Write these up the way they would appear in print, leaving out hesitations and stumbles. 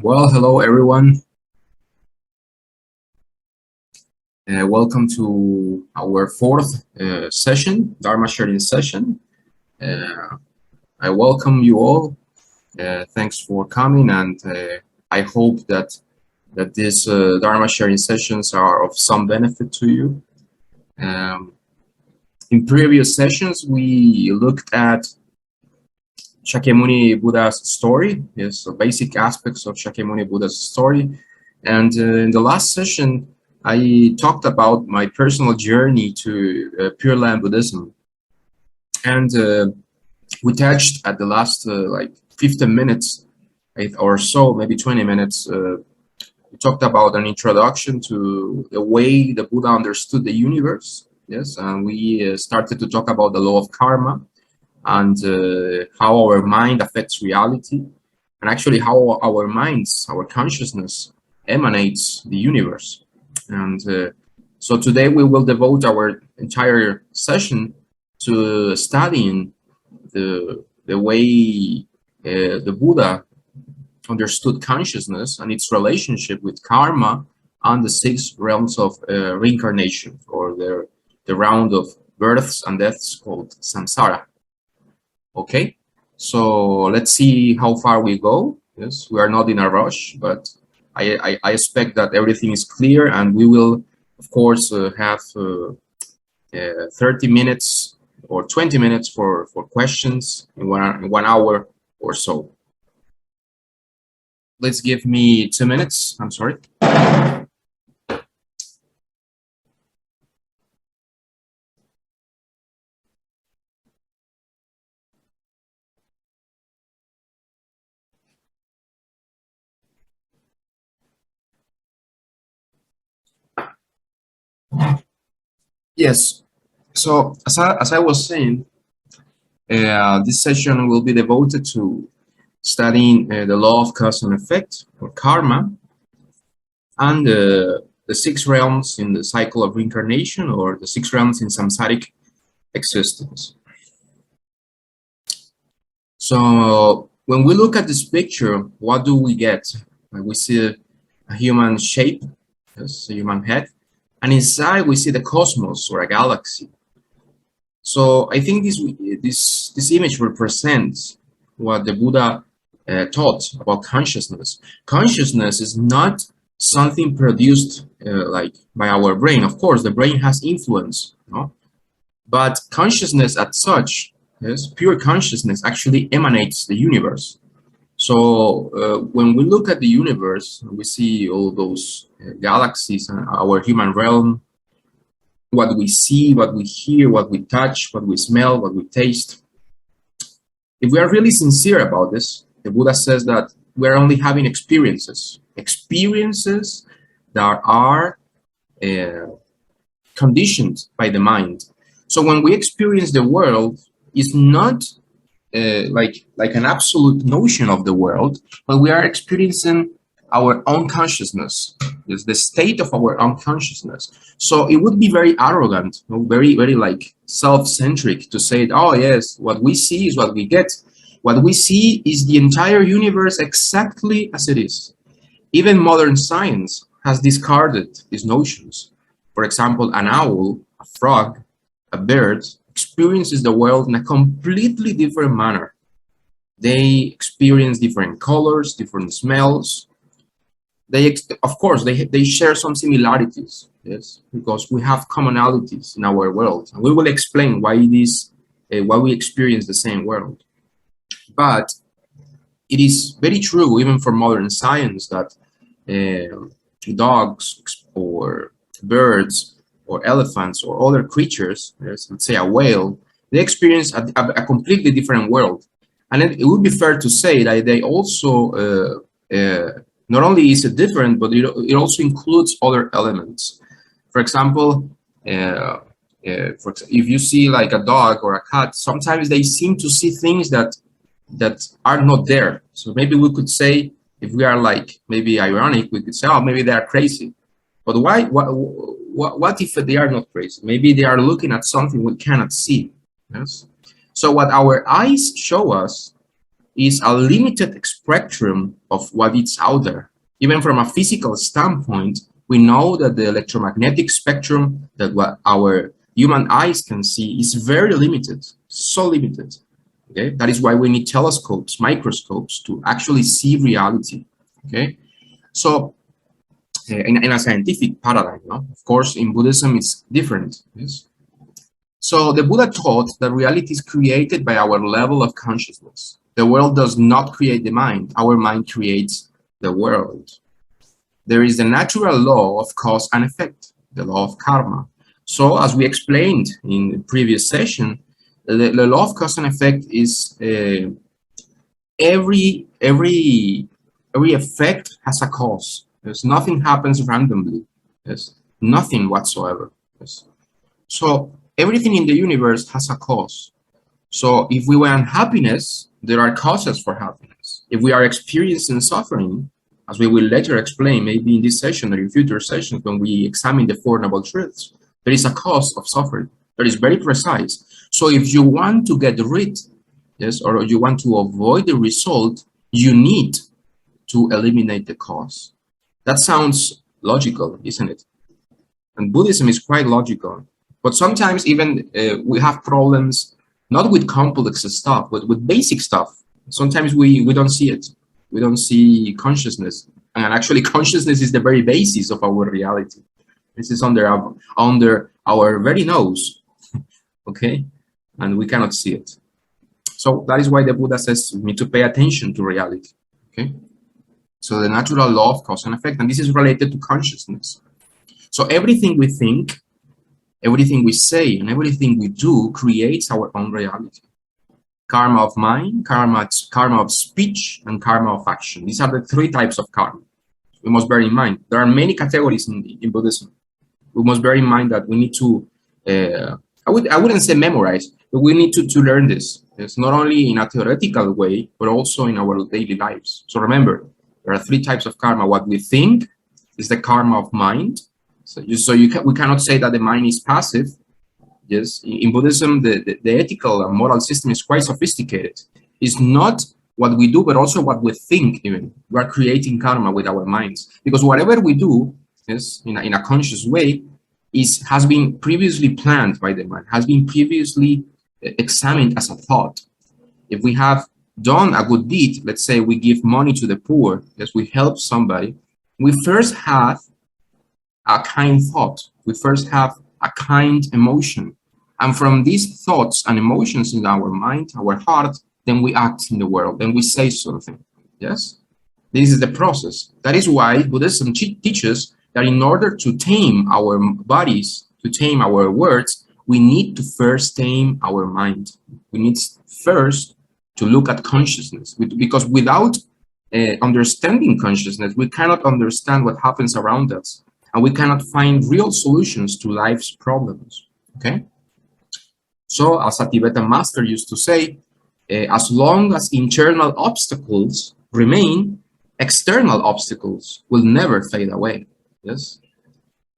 Well, hello everyone. Welcome to our fourth session, Dharma sharing session. Uh, I welcome you all. Thanks for coming, and I hope that these Dharma sharing sessions are of some benefit to you. In previous sessions, we looked at Shakyamuni Buddha's story, yes, so basic aspects of Shakyamuni Buddha's story. And in the last session, I talked about my personal journey to Pure Land Buddhism. And we touched at the last like 15 minutes or so, maybe 20 minutes, we talked about an introduction to the way the Buddha understood the universe. Yes, and we started to talk about the law of karma and how our mind affects reality, and actually how our minds, our consciousness emanates the universe. And so today we will devote our entire session to studying the way the Buddha understood consciousness and its relationship with karma and the 6 realms of reincarnation, or the round of births and deaths called samsara. Okay, so let's see how far we go. Yes, we are not in a rush, but I expect that everything is clear, and we will, of course, have 30 minutes or 20 minutes for questions in one hour or so. Let's give me 2 minutes. I'm sorry. Yes. So as I was saying, this session will be devoted to studying the law of cause and effect, or karma, and the 6 realms in the cycle of reincarnation, or the 6 realms in samsaric existence. So when we look at this picture, what do we get? We see a human shape, yes, a human head, and inside we see the cosmos, or a galaxy. So I think this image represents what the Buddha taught about consciousness. Consciousness is not something produced like by our brain. Of course, the brain has influence, no? But consciousness as such, yes, pure consciousness actually emanates the universe. So when we look at the universe, we see all those galaxies and our human realm, what we see, what we hear, what we touch, what we smell, what we taste. If we are really sincere about this, the Buddha says that we're only having experiences that are conditioned by the mind. So when we experience the world, it's not like an absolute notion of the world, but we are experiencing our own consciousness. It's the state of our own consciousness. So it would be very arrogant, very like self-centric to say, oh yes, what we see is what we get. What we see is the entire universe exactly as it is. Even modern science has discarded these notions. For example, an owl, a frog, a bird experiences the world in a completely different manner. They experience different colors, different smells. Of course, they share some similarities, yes, because we have commonalities in our world, and we will explain why why we experience the same world. But it is very true, even for modern science, that dogs or birds or elephants or other creatures, let's say a whale, they experience a completely different world. And it would be fair to say that they also not only is it different, but it also includes other elements. For example, if you see like a dog or a cat, sometimes they seem to see things that are not there. So maybe we could say, if we are like maybe ironic, we could say, oh, maybe they are crazy. But why? What if they are not crazy? Maybe they are looking at something we cannot see. Yes. So what our eyes show us is a limited spectrum of what is out there. Even from a physical standpoint, we know that the electromagnetic spectrum that what our human eyes can see is very limited, so limited. Okay, that is why we need telescopes, microscopes to actually see reality. Okay, so in a scientific paradigm, no? Of course, in Buddhism, it's different. Yes. So the Buddha taught that reality is created by our level of consciousness. The world does not create the mind. Our mind creates the world. There is the natural law of cause and effect, the law of karma. So as we explained in the previous session, the law of cause and effect is every effect has a cause. There's nothing happens randomly. Yes, nothing whatsoever. Yes. So everything in the universe has a cause. So if we want happiness, there are causes for happiness. If we are experiencing suffering, as we will later explain, maybe in this session or in future sessions when we examine the Four Noble Truths, there is a cause of suffering that is very precise. So if you want to get rid, yes, or you want to avoid the result, you need to eliminate the cause. That sounds logical, isn't it? And Buddhism is quite logical. But sometimes even we have problems, not with complex stuff, but with basic stuff. Sometimes we don't see it. We don't see consciousness. And actually consciousness is the very basis of our reality. This is under our very nose, okay? And we cannot see it. So that is why the Buddha says we need to pay attention to reality, okay? So the natural law of cause and effect, and this is related to consciousness. So everything we think, everything we say, and everything we do creates our own reality. Karma of mind, karma of speech, and karma of action. These are the three types of karma. We must bear in mind. There are many categories in Buddhism. We must bear in mind that we need to, I wouldn't say memorize, but we need to learn this. It's not only in a theoretical way, but also in our daily lives. So remember, there are three types of karma. What we think is the karma of mind. We cannot say that the mind is passive. Yes, in Buddhism, the ethical and moral system is quite sophisticated. It's not what we do, but also what we think even. We are creating karma with our minds. Because whatever we do, yes, in a conscious way, has been previously planned by the mind, has been previously examined as a thought. If we have done a good deed, let's say we give money to the poor, yes, we help somebody, we first have a kind thought. We first have a kind emotion. And from these thoughts and emotions in our mind, our heart, then we act in the world, then we say something. Yes? This is the process. That is why Buddhism teaches that in order to tame our bodies, to tame our words, we need to first tame our mind. We need first to look at consciousness. Because without understanding consciousness, we cannot understand what happens around us. And we cannot find real solutions to life's problems, okay? So, as a Tibetan master used to say, as long as internal obstacles remain, external obstacles will never fade away, yes?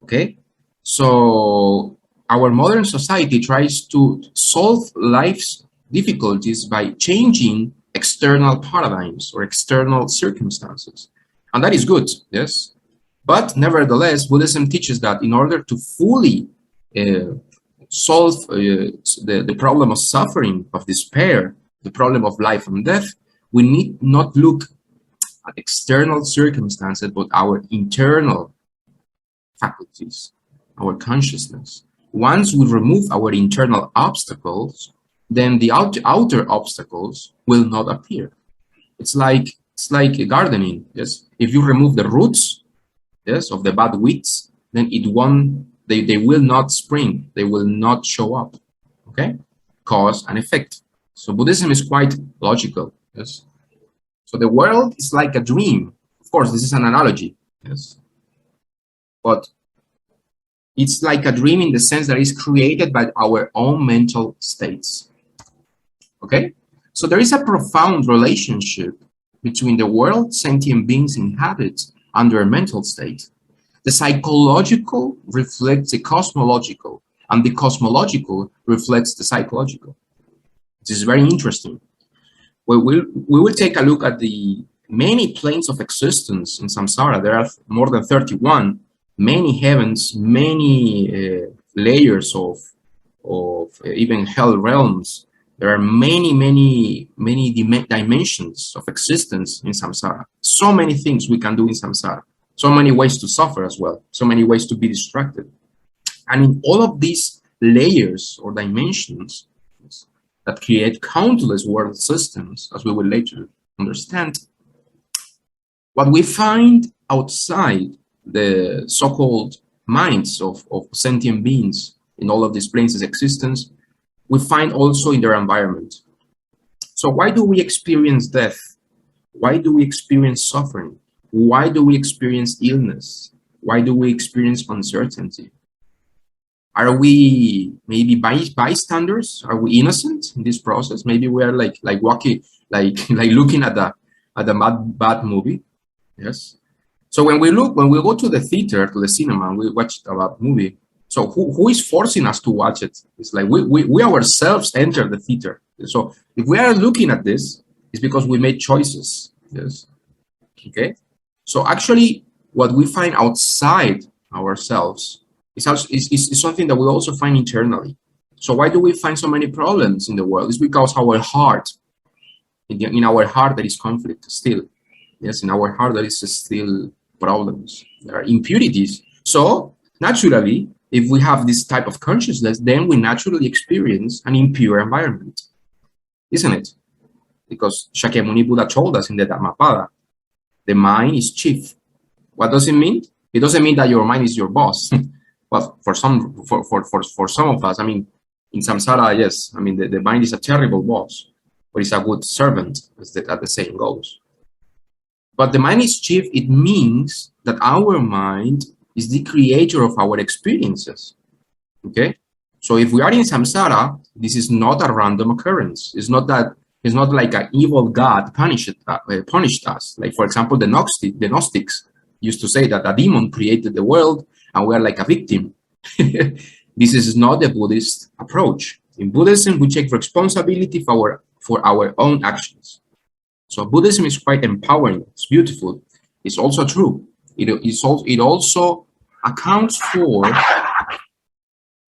Okay? So, our modern society tries to solve life's difficulties by changing external paradigms or external circumstances. And that is good, yes? But nevertheless, Buddhism teaches that in order to fully solve the problem of suffering, of despair, the problem of life and death, we need not look at external circumstances, but our internal faculties, our consciousness. Once we remove our internal obstacles, then the outer obstacles will not appear. It's like gardening. Yes, if you remove the roots, yes, of the bad weeds, then they will not spring, they will not show up. Okay, cause and effect. So Buddhism is quite logical. Yes, so the world is like a dream. Of course, this is an analogy. Yes, but it's like a dream in the sense that it's created by our own mental states. Okay, so there is a profound relationship between the world sentient beings inhabit under a mental state. The psychological reflects the cosmological, and the cosmological reflects the psychological. This is very interesting. We will take a look at the many planes of existence in samsara. There are more than 31, many heavens, many layers of even hell realms. There are many dimensions of existence in samsara. So many things we can do in samsara. So many ways to suffer as well. So many ways to be distracted. And in all of these layers or dimensions that create countless world systems, as we will later understand, what we find outside the so-called minds of sentient beings in all of these planes of existence, we find also in their environment. So why do we experience death? Why do we experience suffering? Why do we experience illness? Why do we experience uncertainty? Are we maybe bystanders? Are we innocent in this process? Maybe we are like walking, like looking at the bad movie. Yes. So when we go to the theater, to the cinema, and we watch a bad movie. So who is forcing us to watch it? It's like we ourselves enter the theater. So if we are looking at this, it's because we made choices. Yes. Okay. So actually, what we find outside ourselves is something that we also find internally. So why do we find so many problems in the world? It's because our heart, in our heart, there is conflict still. Yes, in our heart, there is still problems. There are impurities. So naturally, if we have this type of consciousness, then we naturally experience an impure environment, isn't it? Because Shakyamuni Buddha told us in the Dhammapada, the mind is chief. What does it mean? It doesn't mean that your mind is your boss. Well, for some of us, I mean, in samsara, yes, I mean, the mind is a terrible boss, but it's a good servant, as the saying goes. But the mind is chief, it means that our mind is the creator of our experiences, okay? So if we are in samsara, this is not a random occurrence. It's not like an evil God punished us. Like, for example, the Gnostics used to say that a demon created the world and we are like a victim. This is not the Buddhist approach. In Buddhism, we take responsibility for our own actions. So Buddhism is quite empowering. It's beautiful. It's also true. It also accounts for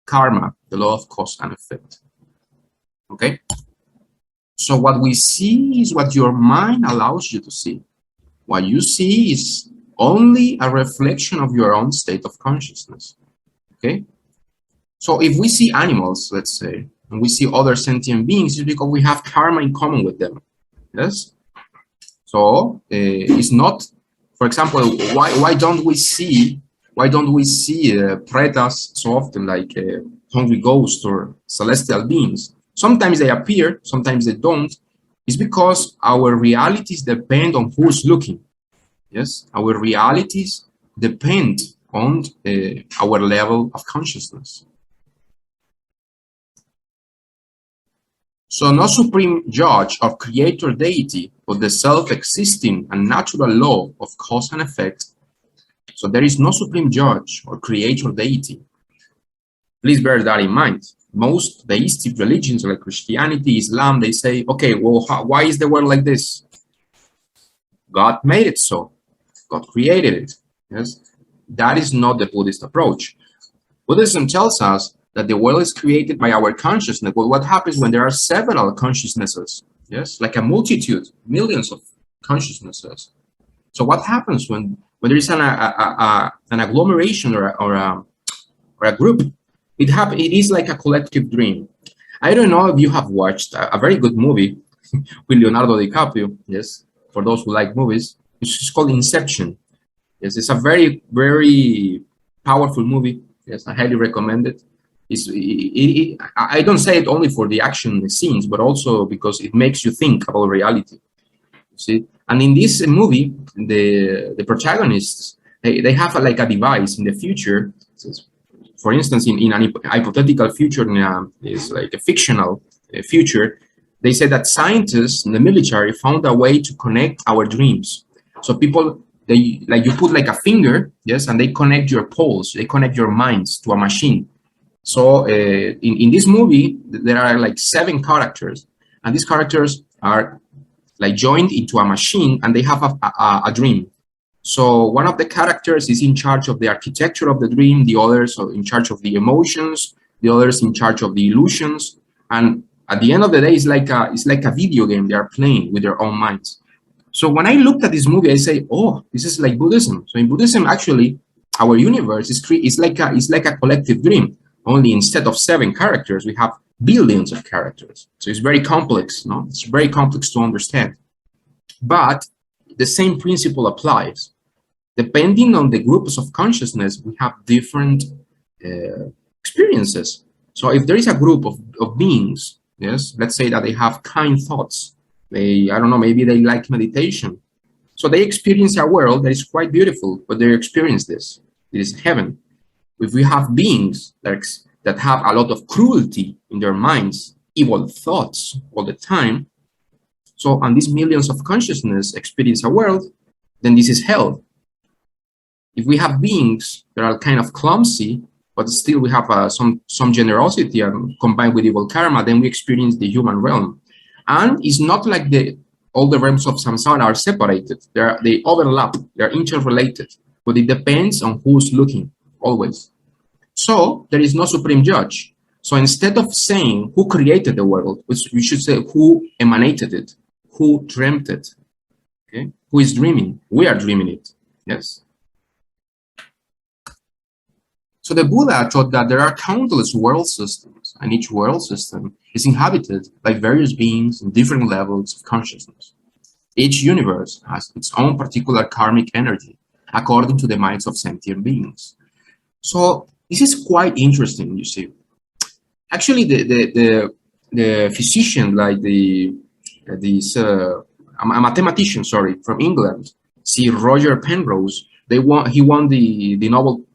karma, the law of cause and effect. Okay? So what we see is what your mind allows you to see. What you see is only a reflection of your own state of consciousness. Okay? So if we see animals, let's say, and we see other sentient beings, it's because we have karma in common with them. Yes? So it's not, for example, why don't we see pretas so often, like hungry ghosts or celestial beings? Sometimes they appear, sometimes they don't. It's because our realities depend on who's looking. Yes, our realities depend on our level of consciousness. So no supreme judge of creator deity, but the self-existing and natural law of cause and effect. So there is no supreme judge or creator deity. Please bear that in mind. Most theistic religions like Christianity, Islam, they say, okay, well, why is the world like this? God made it so. God created it. Yes, that is not the Buddhist approach. Buddhism tells us that the world is created by our consciousness. Well, what happens when there are several consciousnesses? Yes, like a multitude, millions of consciousnesses. So what happens when there is an agglomeration or a group? It is like a collective dream. I don't know if you have watched a very good movie with Leonardo DiCaprio. Yes, for those who like movies. It's called Inception. Yes, it's a very, very powerful movie. Yes, I highly recommend it. I don't say it only for the action scenes, but also because it makes you think about reality. You see, and in this movie, the protagonists they have like a device in the future. For instance, in an hypothetical future, is like a fictional future. They say that scientists in the military found a way to connect our dreams. So people, you put like a finger, yes, and they connect your pulse, they connect your minds to a machine. So in this movie, there are like 7 characters, and these characters are like joined into a machine, and they have a dream. So one of the characters is in charge of the architecture of the dream, the others are in charge of the emotions, the others in charge of the illusions. And at the end of the day, it's like a video game they are playing with their own minds. So when I looked at this movie, I say, oh, this is like Buddhism. So in Buddhism, actually, our universe is like a collective dream. Only instead of 7 characters, we have billions of characters. So it's very complex, no? It's very complex to understand. But the same principle applies. Depending on the groups of consciousness, we have different experiences. So if there is a group of beings, yes, let's say that they have kind thoughts, I don't know, maybe they like meditation. So they experience a world that is quite beautiful, but they experience this. It is heaven. If we have beings that have a lot of cruelty in their minds, evil thoughts all the time, so and these millions of consciousness experience a world, then this is hell. If we have beings that are kind of clumsy, but still we have some generosity and combined with evil karma, then we experience the human realm. And it's not like all the realms of samsara are separated. They overlap, they're interrelated, but it depends on who's looking, always. So there is no supreme judge. So instead of saying who created the world, we should say who emanated it, who dreamt it, okay? Who is dreaming? We are dreaming it, yes. So the Buddha taught that there are countless world systems, and each world system is inhabited by various beings in different levels of consciousness. Each universe has its own particular karmic energy, according to the minds of sentient beings. So this is quite interesting, you see. Actually, the physician, like a mathematician, sorry, from England, Sir Roger Penrose, he won the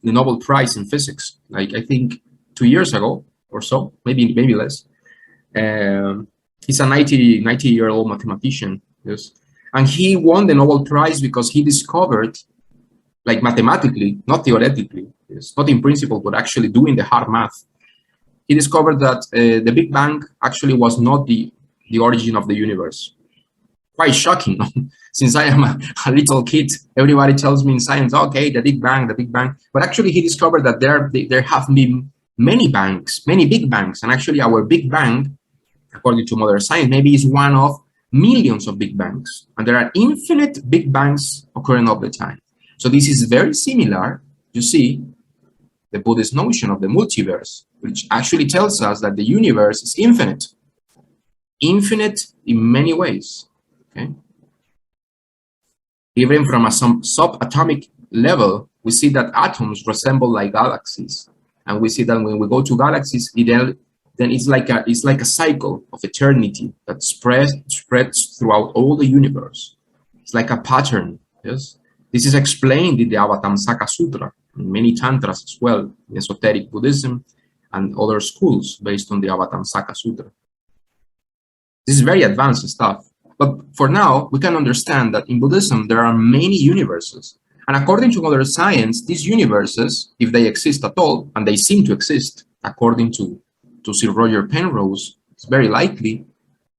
Nobel Prize in physics, like I think 2 years ago or so, maybe less. He's a 90-year-old mathematician, yes, and he won the Nobel Prize because he discovered, like mathematically, not theoretically, yes, not in principle, but actually doing the hard math. He discovered that the Big Bang actually was not the origin of the universe. Quite shocking. Since I am a little kid, everybody tells me in science, okay, the Big Bang. But actually, he discovered that there have been many bangs, many Big Bangs. And actually, our Big Bang, according to modern science, maybe is one of millions of Big Bangs. And there are infinite Big Bangs occurring all the time. So this is very similar, you see, the Buddhist notion of the multiverse, which actually tells us that the universe is infinite. Infinite in many ways. Okay. Even from a subatomic level, we see that atoms resemble like galaxies, and we see that when we go to galaxies, then it's like a cycle of eternity that spreads throughout all the universe. It's like a pattern. Yes, this is explained in the Avatamsaka Sutra, in many tantras as well, in esoteric Buddhism and other schools based on the Avatamsaka Sutra. This is very advanced stuff. But for now, we can understand that in Buddhism, there are many universes. And according to modern science, these universes, if they exist at all, and they seem to exist, according to Sir Roger Penrose, it's very likely,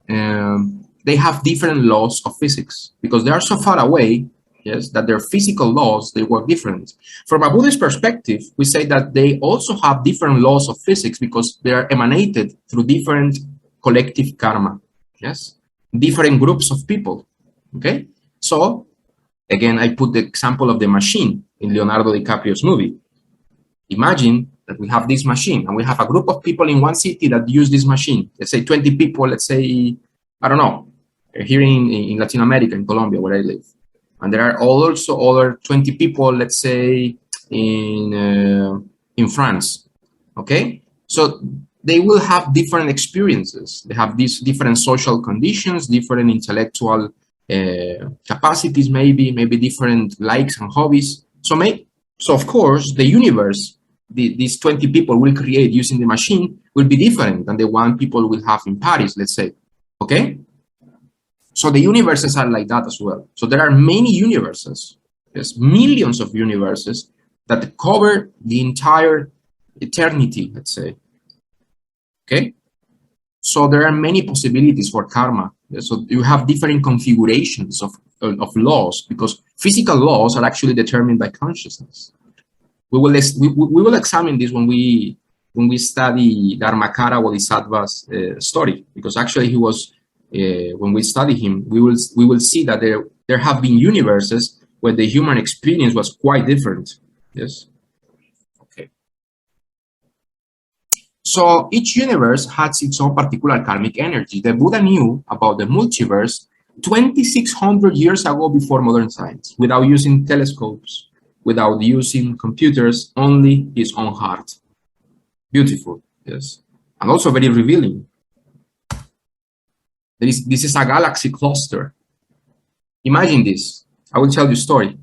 they have different laws of physics because they are so far away, yes, that their physical laws, they work different. From a Buddhist perspective, we say that they also have different laws of physics because they are emanated through different collective karma, yes? Different groups of people, okay? So, again, I put the example of the machine in Leonardo DiCaprio's movie. Imagine that we have this machine and we have a group of people in one city that use this machine. Let's say 20 people, let's say, I don't know, here in Latin America, in Colombia, where I live. And there are also other 20 people, let's say, in France, okay? So they will have different experiences. They have these different social conditions, different intellectual capacities, maybe different likes and hobbies. So of course, the universe these 20 people will create using the machine will be different than the one people will have in Paris, let's say, okay? So the universes are like that as well. So there are many universes, there's millions of universes that cover the entire eternity, let's say. Okay, So there are many possibilities for karma. So you have different configurations of laws, because physical laws are actually determined by consciousness. We will examine this when we study Dharmakara Bodhisattva's story, because actually he was when we study him, we will see that there have been universes where the human experience was quite different. Yes. Okay. So each universe has its own particular karmic energy. The Buddha knew about the multiverse 2,600 years ago before modern science, without using telescopes, without using computers, only his own heart. Beautiful, yes. And also very revealing. This is a galaxy cluster. Imagine this. I will tell you a story.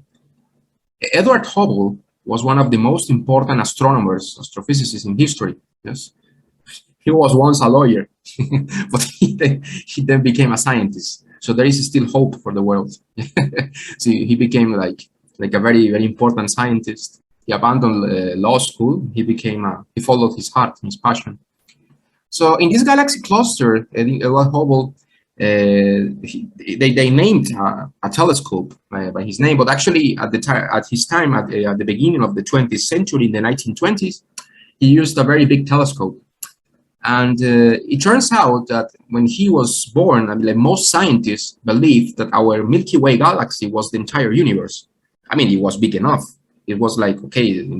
Edward Hubble was one of the most important astronomers, astrophysicists in history. Yes, he was once a lawyer, but he then became a scientist. So there is still hope for the world. So he became like a very, very important scientist. He abandoned law school. He followed his heart, his passion. So in this galaxy cluster, Edward Hubble, they named a telescope by his name, but actually at the beginning of the 20th century, in the 1920s, he used a very big telescope. And it turns out that when he was born, I mean, like, most scientists believed that our Milky Way galaxy was the entire universe. I mean, it was big enough. It was like, okay, in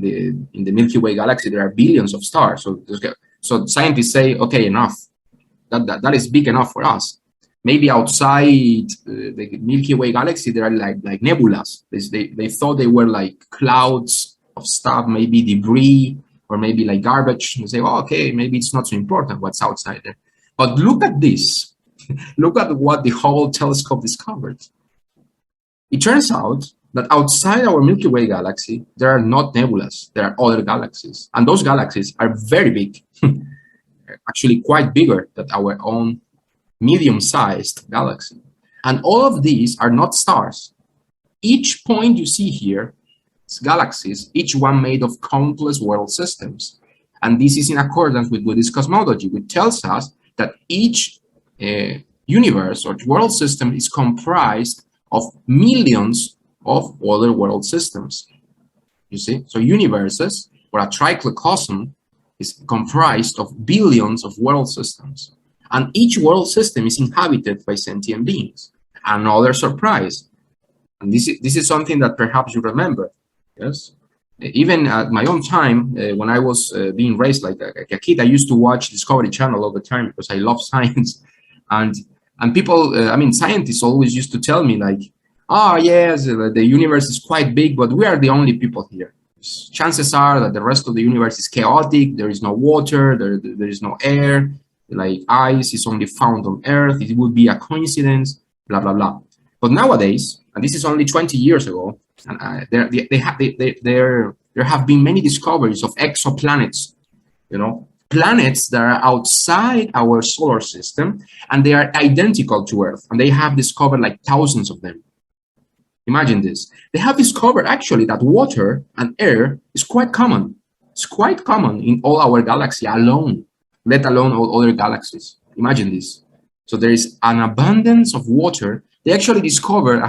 the Milky Way galaxy, there are billions of stars. So scientists say, okay, enough. That is big enough for us. Maybe outside the Milky Way galaxy, there are like nebulas. They thought they were like clouds of stuff, maybe debris, or maybe like garbage. And say, oh, okay, maybe it's not so important what's outside there. But look at this. Look at what the Hubble telescope discovered. It turns out that outside our Milky Way galaxy, there are not nebulas. There are other galaxies. And those galaxies are very big, actually quite bigger than our own medium-sized galaxy. And all of these are not stars. Each point you see here is galaxies, each one made of countless world systems. And this is in accordance with Buddhist cosmology, which tells us that each universe or world system is comprised of millions of other world systems. You see? So universes, or a triclocosm, is comprised of billions of world systems. And each world system is inhabited by sentient beings. Another surprise. And this is something that perhaps you remember. Yes. Even at my own time, when I was being raised like a kid, I used to watch Discovery Channel all the time because I love science. And people, I mean, scientists always used to tell me like, oh, yes, the universe is quite big, but we are the only people here. Chances are that the rest of the universe is chaotic. There is no water, there is no air, like ice is only found on Earth. It would be a coincidence, blah, blah, blah. But nowadays, and this is only 20 years ago, and there have been many discoveries of exoplanets, you know, planets that are outside our solar system, and they are identical to Earth, and they have discovered like thousands of them. Imagine this. They have discovered actually that water and air is quite common. It's quite common in all our galaxy alone, let alone all other galaxies. Imagine this. So there is an abundance of water. They actually discovered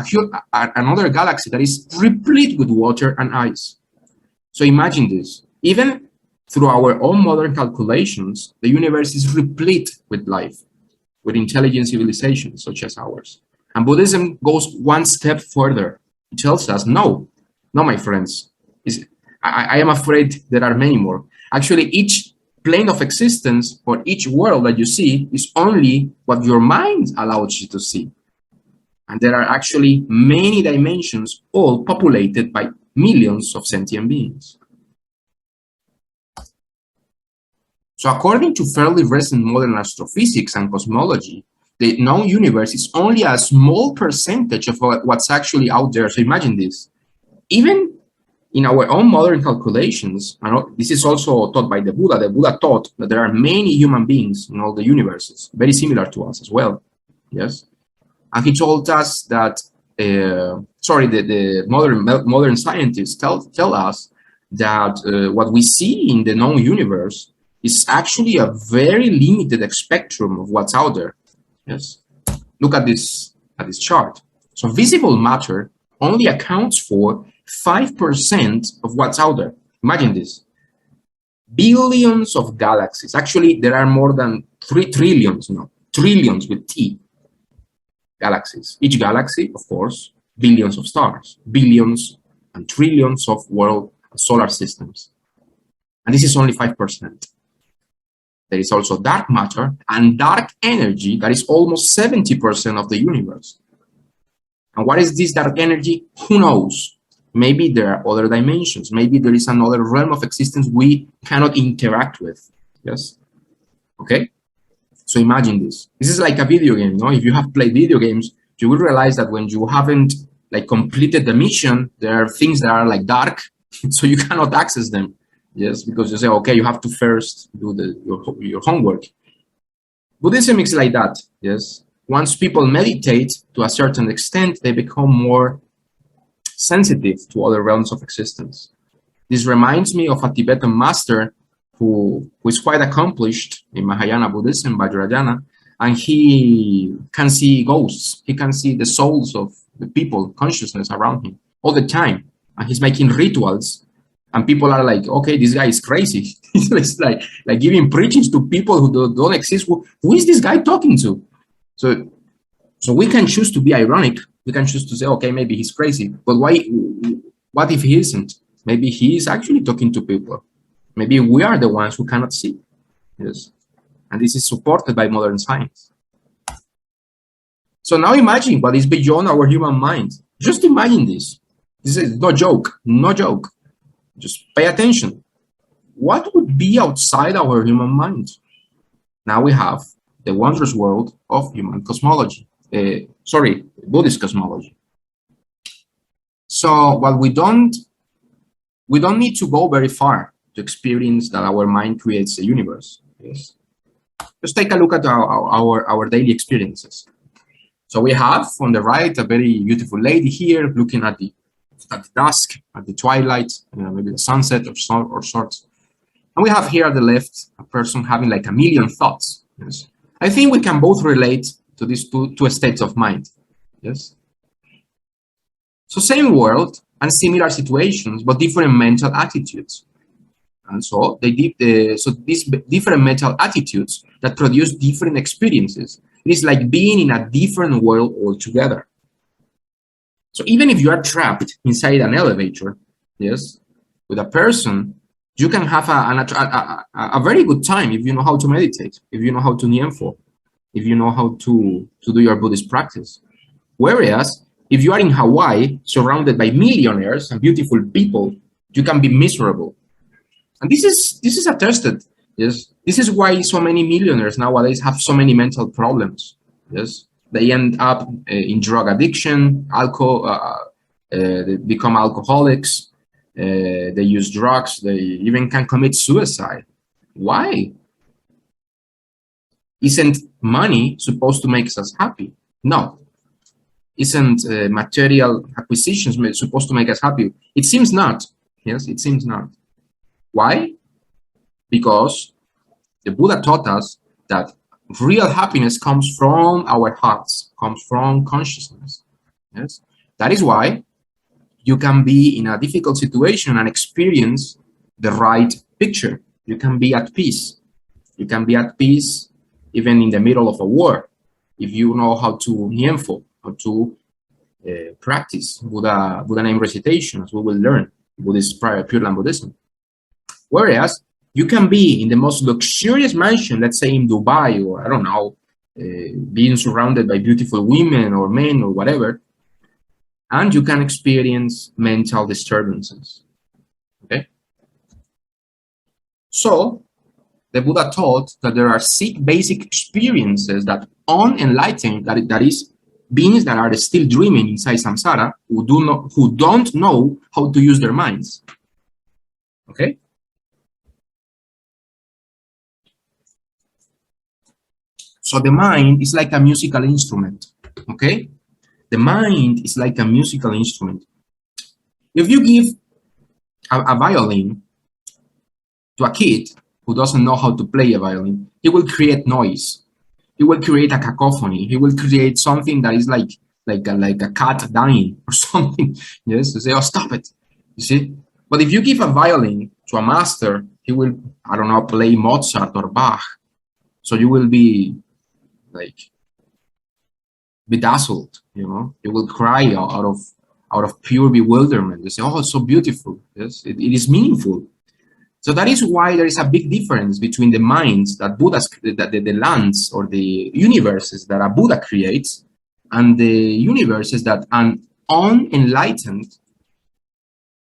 another galaxy that is replete with water and ice. So imagine this. Even through our own modern calculations, the universe is replete with life, with intelligent civilizations such as ours. And Buddhism goes one step further. It tells us, no, my friends. I am afraid there are many more. Actually, each plane of existence or each world that you see is only what your mind allows you to see. And there are actually many dimensions, all populated by millions of sentient beings. So according to fairly recent modern astrophysics and cosmology, the known universe is only a small percentage of what's actually out there. So imagine this. Even in our own modern calculations, and this is also taught by the Buddha taught that there are many human beings in all the universes, very similar to us as well. Yes. And he told us that, the modern scientists tell us that what we see in the known universe is actually a very limited spectrum of what's out there. Yes. Look at this chart. So visible matter only accounts for 5% of what's out there. Imagine this. Billions of galaxies. Actually, there are more than 3 trillions, no, trillions with T, galaxies. Each galaxy, of course, billions of stars, billions and trillions of world solar systems. And this is only 5%. There is also dark matter and dark energy that is almost 70% of the universe. And what is this dark energy? Who knows? Maybe there are other dimensions. Maybe there is another realm of existence we cannot interact with. Yes? Okay? So imagine this. This is like a video game, no? If you have played video games, you will realize that when you haven't like completed the mission, there are things that are like dark, so you cannot access them. Yes, because you say, okay, you have to first do your homework. Buddhism is like that. Yes, once people meditate to a certain extent, they become more sensitive to other realms of existence. This reminds me of a Tibetan master who is quite accomplished in Mahayana Buddhism, Vajrayana, and he can see ghosts. He can see the souls of the people, consciousness around him all the time, and he's making rituals. And people are like, okay, this guy is crazy. It's like giving preachings to people who don't exist. Who is this guy talking to? So we can choose to be ironic. We can choose to say, okay, maybe he's crazy. But why? What if he isn't? Maybe he is actually talking to people. Maybe we are the ones who cannot see. Yes. And this is supported by modern science. So now imagine what is beyond our human mind. Just imagine this. This is no joke. No joke. Just pay attention. What would be outside our human mind? Now we have the wondrous world of human cosmology. Buddhist cosmology. So what we don't need to go very far to experience that our mind creates a universe. Yes. Just take a look at our daily experiences. So we have on the right a very beautiful lady here looking at the dusk, at the twilight, maybe the sunset or sorts. And we have here at the left a person having like a million thoughts. Yes. I think we can both relate to these two states of mind. Yes. So same world and similar situations, but different mental attitudes. And so these different mental attitudes that produce different experiences. It is like being in a different world altogether. So even if you are trapped inside an elevator, yes, with a person, you can have a very good time if you know how to meditate, if you know how to Nyemfo, if you know how to do your Buddhist practice. Whereas if you are in Hawaii, surrounded by millionaires and beautiful people, you can be miserable. And this is attested. Yes, this is why so many millionaires nowadays have so many mental problems. Yes. They end up in drug addiction, alcohol, they become alcoholics, they use drugs, they even can commit suicide. Why? Isn't money supposed to make us happy? No. Isn't material acquisitions supposed to make us happy? It seems not. Yes, it seems not. Why? Because the Buddha taught us that real happiness comes from our hearts, comes from consciousness. Yes, that is why you can be in a difficult situation and experience the right picture. You can be at peace. You can be at peace even in the middle of a war if you know how to Nyemfo, how to practice Buddha name recitation, as we will learn Buddhist Pure Land Buddhism. Whereas you can be in the most luxurious mansion, let's say in Dubai, or I don't know, being surrounded by beautiful women or men or whatever, and you can experience mental disturbances. Okay? So, the Buddha taught that there are 6 basic experiences that unenlightened, that is, beings that are still dreaming inside samsara, who don't know how to use their minds. Okay? So the mind is like a musical instrument, okay? The mind is like a musical instrument. If you give a violin to a kid, who doesn't know how to play a violin, he will create noise. He will create a cacophony. He will create something that is like a cat dying or something. Yes, to say, oh, stop it. You see? But if you give a violin to a master, he will, I don't know, play Mozart or Bach. So you will be like bedazzled, you know. You will cry out of pure bewilderment. You say, oh, it's so beautiful. Yes, it is meaningful. So that is why there is a big difference between the minds that Buddha's, the lands or the universes that a Buddha creates, and the universes that an unenlightened,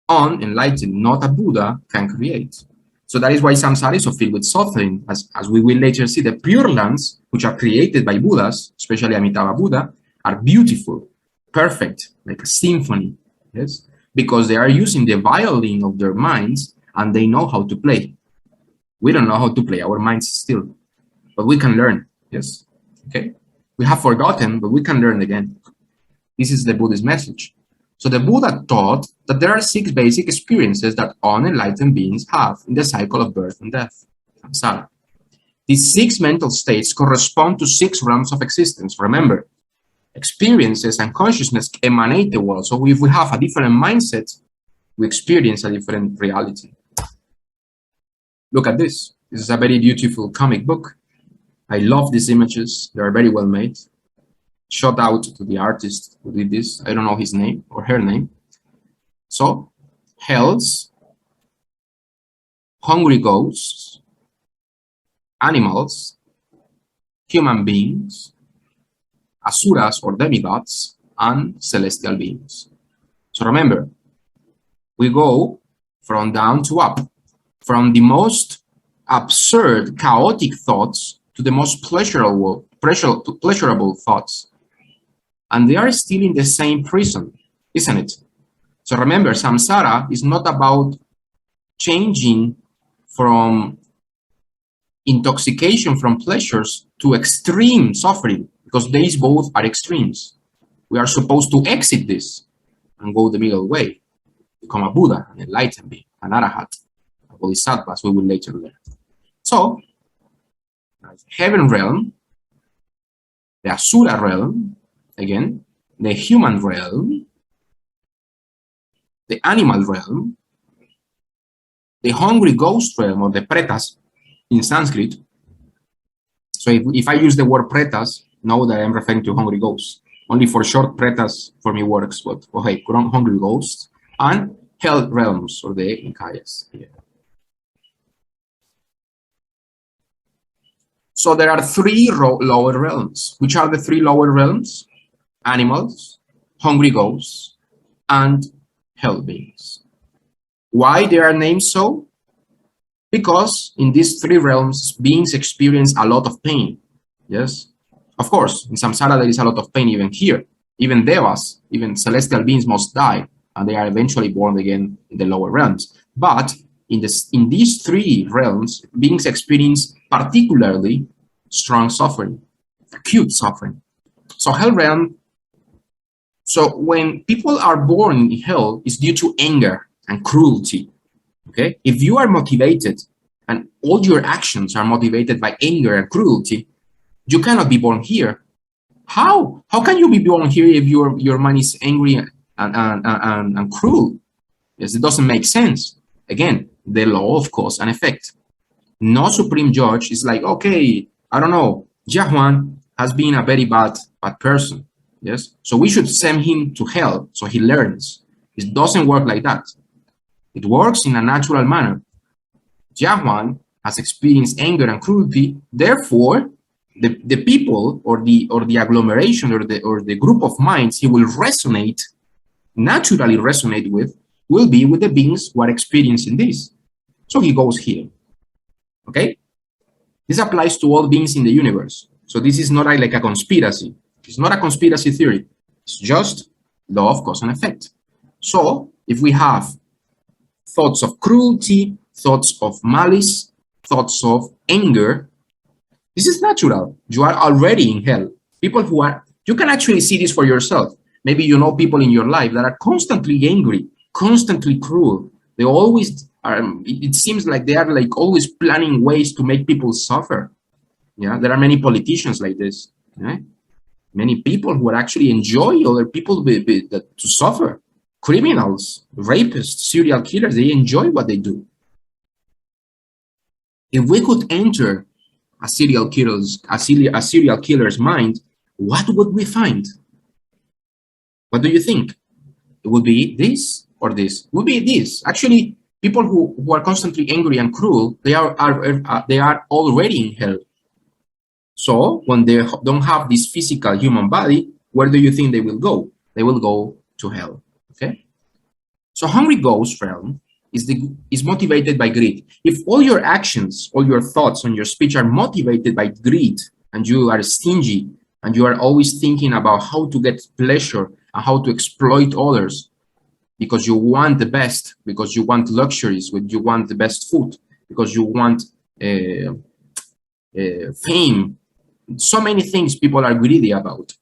not a Buddha, can create. So that is why samsara is so filled with suffering, as we will later see. The pure lands, which are created by Buddhas, especially Amitabha Buddha, are beautiful, perfect, like a symphony, yes, because they are using the violin of their minds, and they know how to play. We don't know how to play, our minds still, but we can learn, yes, okay? We have forgotten, but we can learn again. This is the Buddhist message. So the Buddha taught that there are 6 basic experiences that unenlightened beings have in the cycle of birth and death, samsara. These 6 mental states correspond to 6 realms of existence. Remember, experiences and consciousness emanate the world. So if we have a different mindset, we experience a different reality. Look at this. This is a very beautiful comic book. I love these images. They are very well made. Shout out to the artist who did this. I don't know his name or her name. So, hells, hungry ghosts, animals, human beings, asuras or demigods, and celestial beings. So remember, we go from down to up, from the most absurd, chaotic thoughts to the most pleasurable thoughts. And they are still in the same prison, isn't it? So remember, samsara is not about changing from intoxication from pleasures to extreme suffering, because these both are extremes. We are supposed to exit this and go the middle way, become a Buddha, an enlightened being, an arahat, a bodhisattva, as we will later learn. So, heaven realm, the asura realm, again, the human realm, the animal realm, the hungry ghost realm, or the pretas in Sanskrit. So if I use the word pretas, know that I'm referring to hungry ghosts. Only for short pretas for me works, but okay, hungry ghosts, and hell realms, or the Nikayas. Yeah. So there are 3 lower realms. Which are the 3 lower realms? Animals, hungry ghosts, and hell beings. Why they are named so? Because in these 3 realms, beings experience a lot of pain. Yes, of course, in samsara there is a lot of pain even here. Even devas, even celestial beings must die, and they are eventually born again in the lower realms. But in these 3 realms, beings experience particularly strong suffering, acute suffering. So hell realm, so when people are born in hell, it's due to anger and cruelty. Okay, if you are motivated and all your actions are motivated by anger and cruelty, you cannot be born here. How can you be born here if your mind is angry and cruel? Yes, it doesn't make sense. Again, the law of cause and effect. No supreme judge is like, okay, I don't know, Jiahuan has been a very bad person. Yes, so we should send him to hell so he learns. It doesn't work like that. It works in a natural manner. Jiahuan has experienced anger and cruelty, therefore the people or the agglomeration or the group of minds he will naturally resonate with will be with the beings who are experiencing this. So he goes here. Okay? This applies to all beings in the universe. So this is not like a conspiracy. It's not a conspiracy theory. It's just law of cause and effect. So if we have thoughts of cruelty, thoughts of malice, thoughts of anger, this is natural. You are already in hell. People who are, you can actually see this for yourself. Maybe you know people in your life that are constantly angry, constantly cruel. They always it seems like they are like always planning ways to make people suffer. Yeah, there are many politicians like this. Yeah? Many people who actually enjoy other people to suffer. Criminals, rapists, serial killers, they enjoy what they do. If we could enter a serial killer's mind, what would we find? What do you think? It would be this or this? It would be this. Actually, people who are constantly angry and cruel, they are already in hell. So when they don't have this physical human body, where do you think they will go? They will go to hell. Okay. So hungry ghost realm is motivated by greed. If all your actions, all your thoughts, and your speech are motivated by greed, and you are stingy, and you are always thinking about how to get pleasure and how to exploit others, because you want the best, because you want luxuries, you want the best food, because you want fame. So many things people are greedy about.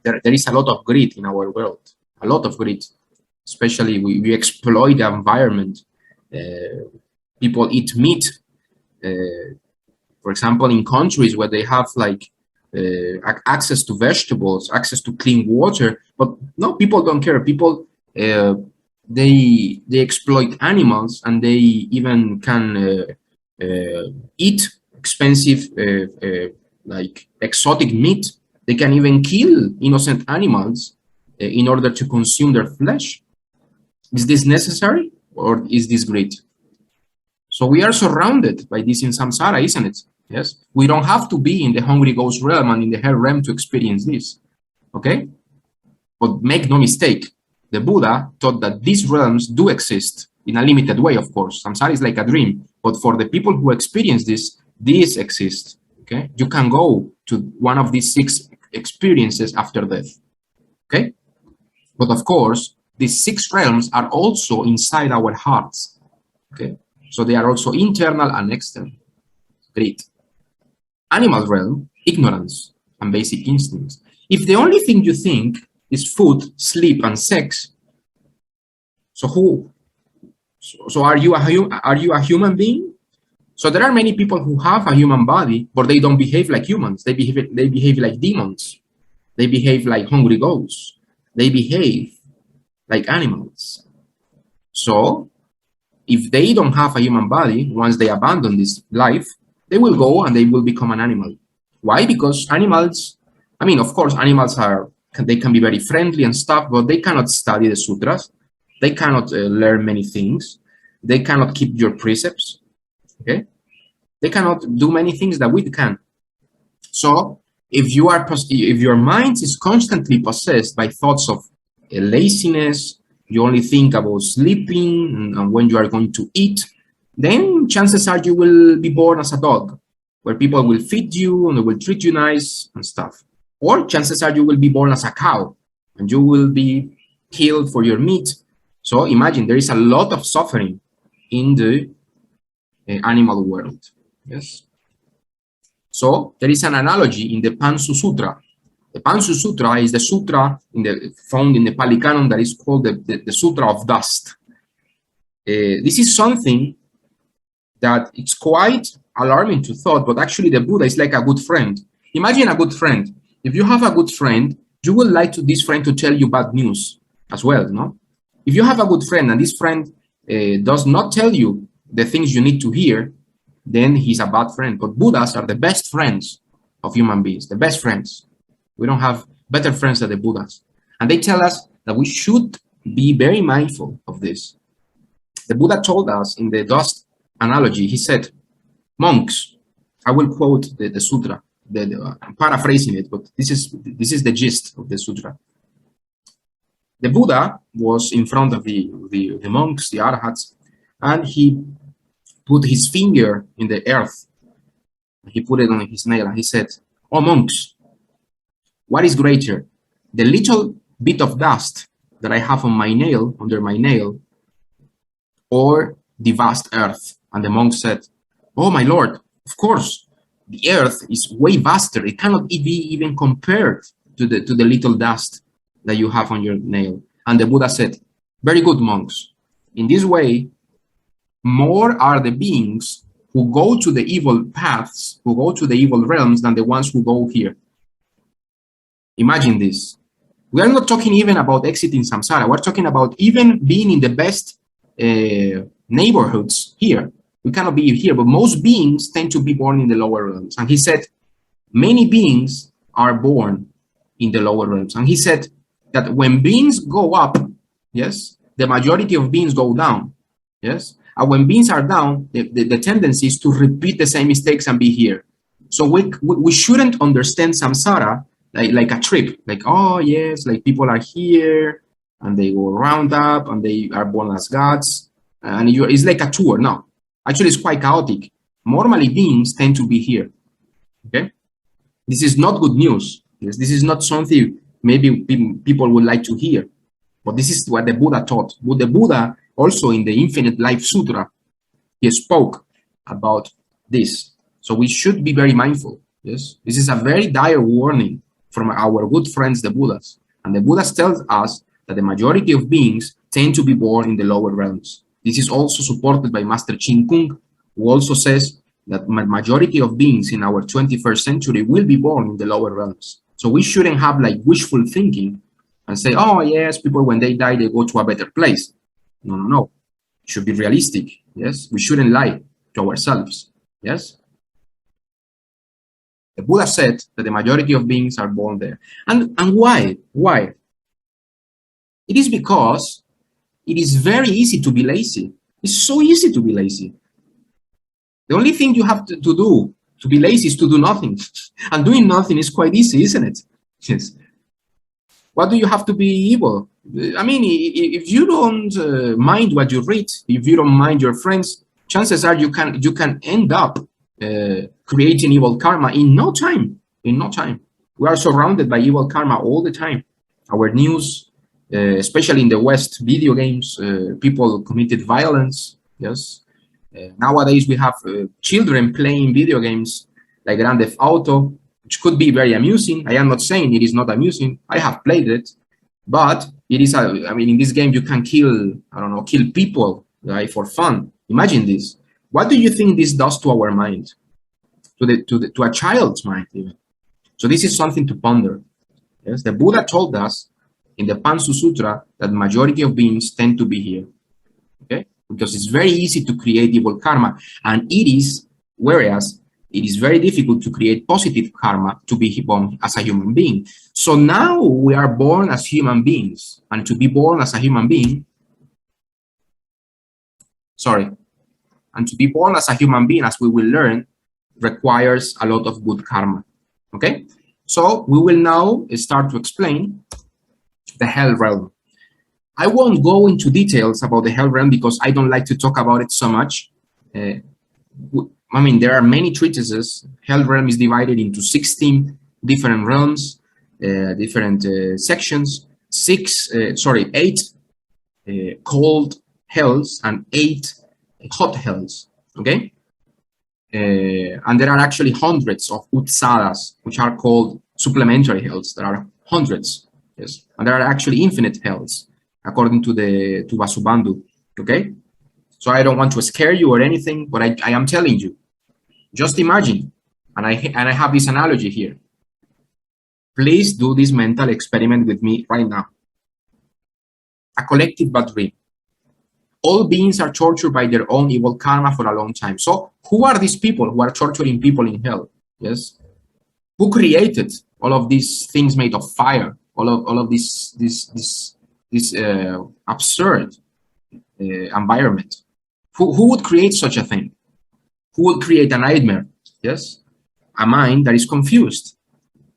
There is a lot of greed in our world, a lot of greed. Especially we exploit the environment. People eat meat. For example, in countries where they have like access to vegetables, access to clean water, but no, people don't care. People they exploit animals, and they even can eat expensive like exotic meat. They can even kill innocent animals in order to consume their flesh. Is this necessary, or is this greed? So we are surrounded by this in samsara, isn't it? Yes. We don't have to be in the hungry ghost realm and in the hell realm to experience this. Okay? But make no mistake, the Buddha taught that these realms do exist in a limited way, of course. Samsara is like a dream. But for the people who experience this exists. Okay? You can go to one of these 6 experiences after death. Okay? But of course, these 6 realms are also inside our hearts. Okay? So they are also internal and external. Great. Animal realm, ignorance and basic instincts. If the only thing you think is food, sleep, and sex, so are you a human being? So there are many people who have a human body, but they don't behave like humans. They behave like demons. They behave like hungry ghosts. They behave like animals. So if they don't have a human body, once they abandon this life, they will go and they will become an animal. Why? Because animals, I mean, of course, animals they can be very friendly and stuff, but they cannot study the sutras. They cannot learn many things. They cannot keep your precepts. Okay? They cannot do many things that we can. So if your mind is constantly possessed by thoughts of laziness, you only think about sleeping and when you are going to eat, then chances are you will be born as a dog, where people will feed you and they will treat you nice and stuff. Or chances are you will be born as a cow and you will be killed for your meat. So imagine there is a lot of suffering in the animal world. Yes. So there is an analogy in the Pansu Sutra. The Pansu Sutra is the sutra found in the Pali Canon that is called the Sutra of Dust. This is something that it's quite alarming to thought, but actually the Buddha is like a good friend. Imagine a good friend. If you have a good friend, you would like this friend to tell you bad news as well, no? If you have a good friend and this friend does not tell you the things you need to hear, then he's a bad friend. But Buddhas are the best friends of human beings, the best friends. We don't have better friends than the Buddhas. And they tell us that we should be very mindful of this. The Buddha told us in the dust analogy, he said, monks, I will quote the sutra, I'm paraphrasing it, but this is the gist of the sutra. The Buddha was in front of the monks, the arhats, and he put his finger in the earth. He put it on his nail and he said, "Oh monks, what is greater, the little bit of dust that I have on my nail, under my nail, or the vast earth?" And the monk said, "Oh my lord, of course, the earth is way vaster. It cannot be even compared to the little dust that you have on your nail." And the Buddha said, "Very good, monks. In this way, more are the beings who go to the evil paths, who go to the evil realms, than the ones who go here. Imagine this. We are not talking even about exiting samsara. We're talking about even being in the best neighborhoods here. We cannot be here, but most beings tend to be born in the lower realms. And he said, many beings are born in the lower realms. And he said that when beings go up, yes, the majority of beings go down, yes. And when beings are down, the tendency is to repeat the same mistakes and be here. So we shouldn't understand samsara like a trip, like, oh yes, like people are here and they go round up and they are born as gods, and it's like a tour. No, actually it's quite chaotic. Normally beings tend to be here. Okay, this is not good news. Yes, this is not something maybe people would like to hear, but this is what the Buddha taught. But the Buddha also in the Infinite Life Sutra, he spoke about this. So we should be very mindful. Yes, this is a very dire warning from our good friends, the Buddhas. And the Buddhas tells us that the majority of beings tend to be born in the lower realms. This is also supported by Master Chin Kung, who also says that the majority of beings in our 21st century will be born in the lower realms. So we shouldn't have like wishful thinking and say, oh yes, people when they die, they go to a better place. No, no, no. It should be realistic. Yes, we shouldn't lie to ourselves. Yes. The Buddha said that the majority of beings are born there. And why? Why? It is because it is very easy to be lazy. It's so easy to be lazy. The only thing you have to do to be lazy is to do nothing. And doing nothing is quite easy, isn't it? Yes. What do you have to be evil? I mean, if you don't mind what you read, if you don't mind your friends, chances are you can end up creating evil karma in no time. In no time. We are surrounded by evil karma all the time. Our news, especially in the West, video games, people committed violence. Yes. Nowadays we have children playing video games like Grand Theft Auto, which could be very amusing. I am not saying it is not amusing. I have played it, but it is. I mean, in this game you can kill, I don't know, kill people, right, for fun. Imagine this. What do you think this does to our mind, to a child's mind even? So this is something to ponder. Yes, the Buddha told us in the Pansu Sutra that the majority of beings tend to be here. Okay, because it's very easy to create evil karma, and it is, whereas it is very difficult to create positive karma to be born as a human being. So now we are born as human beings, and to be born as a human being, and to be born as a human being, as we will learn, requires a lot of good karma. Okay, so we will now start to explain the hell realm. I won't go into details about the hell realm because I don't like to talk about it so much. I mean, there are many treatises. Hell realm is divided into 16 different realms, different sections, 8 cold hells and 8 hot hells, okay? And there are actually hundreds of utsadas, which are called supplementary hells. There are hundreds, yes. And there are actually infinite hells, according to Vasubandhu, okay? So I don't want to scare you or anything, but I am telling you, just imagine, and I have this analogy here. Please do this mental experiment with me right now. A collective bad dream. All beings are tortured by their own evil karma for a long time. So who are these people who are torturing people in hell? Yes. Who created all of these things made of fire? All of this absurd environment. Who would create such a thing? Who would create a nightmare? Yes. A mind that is confused.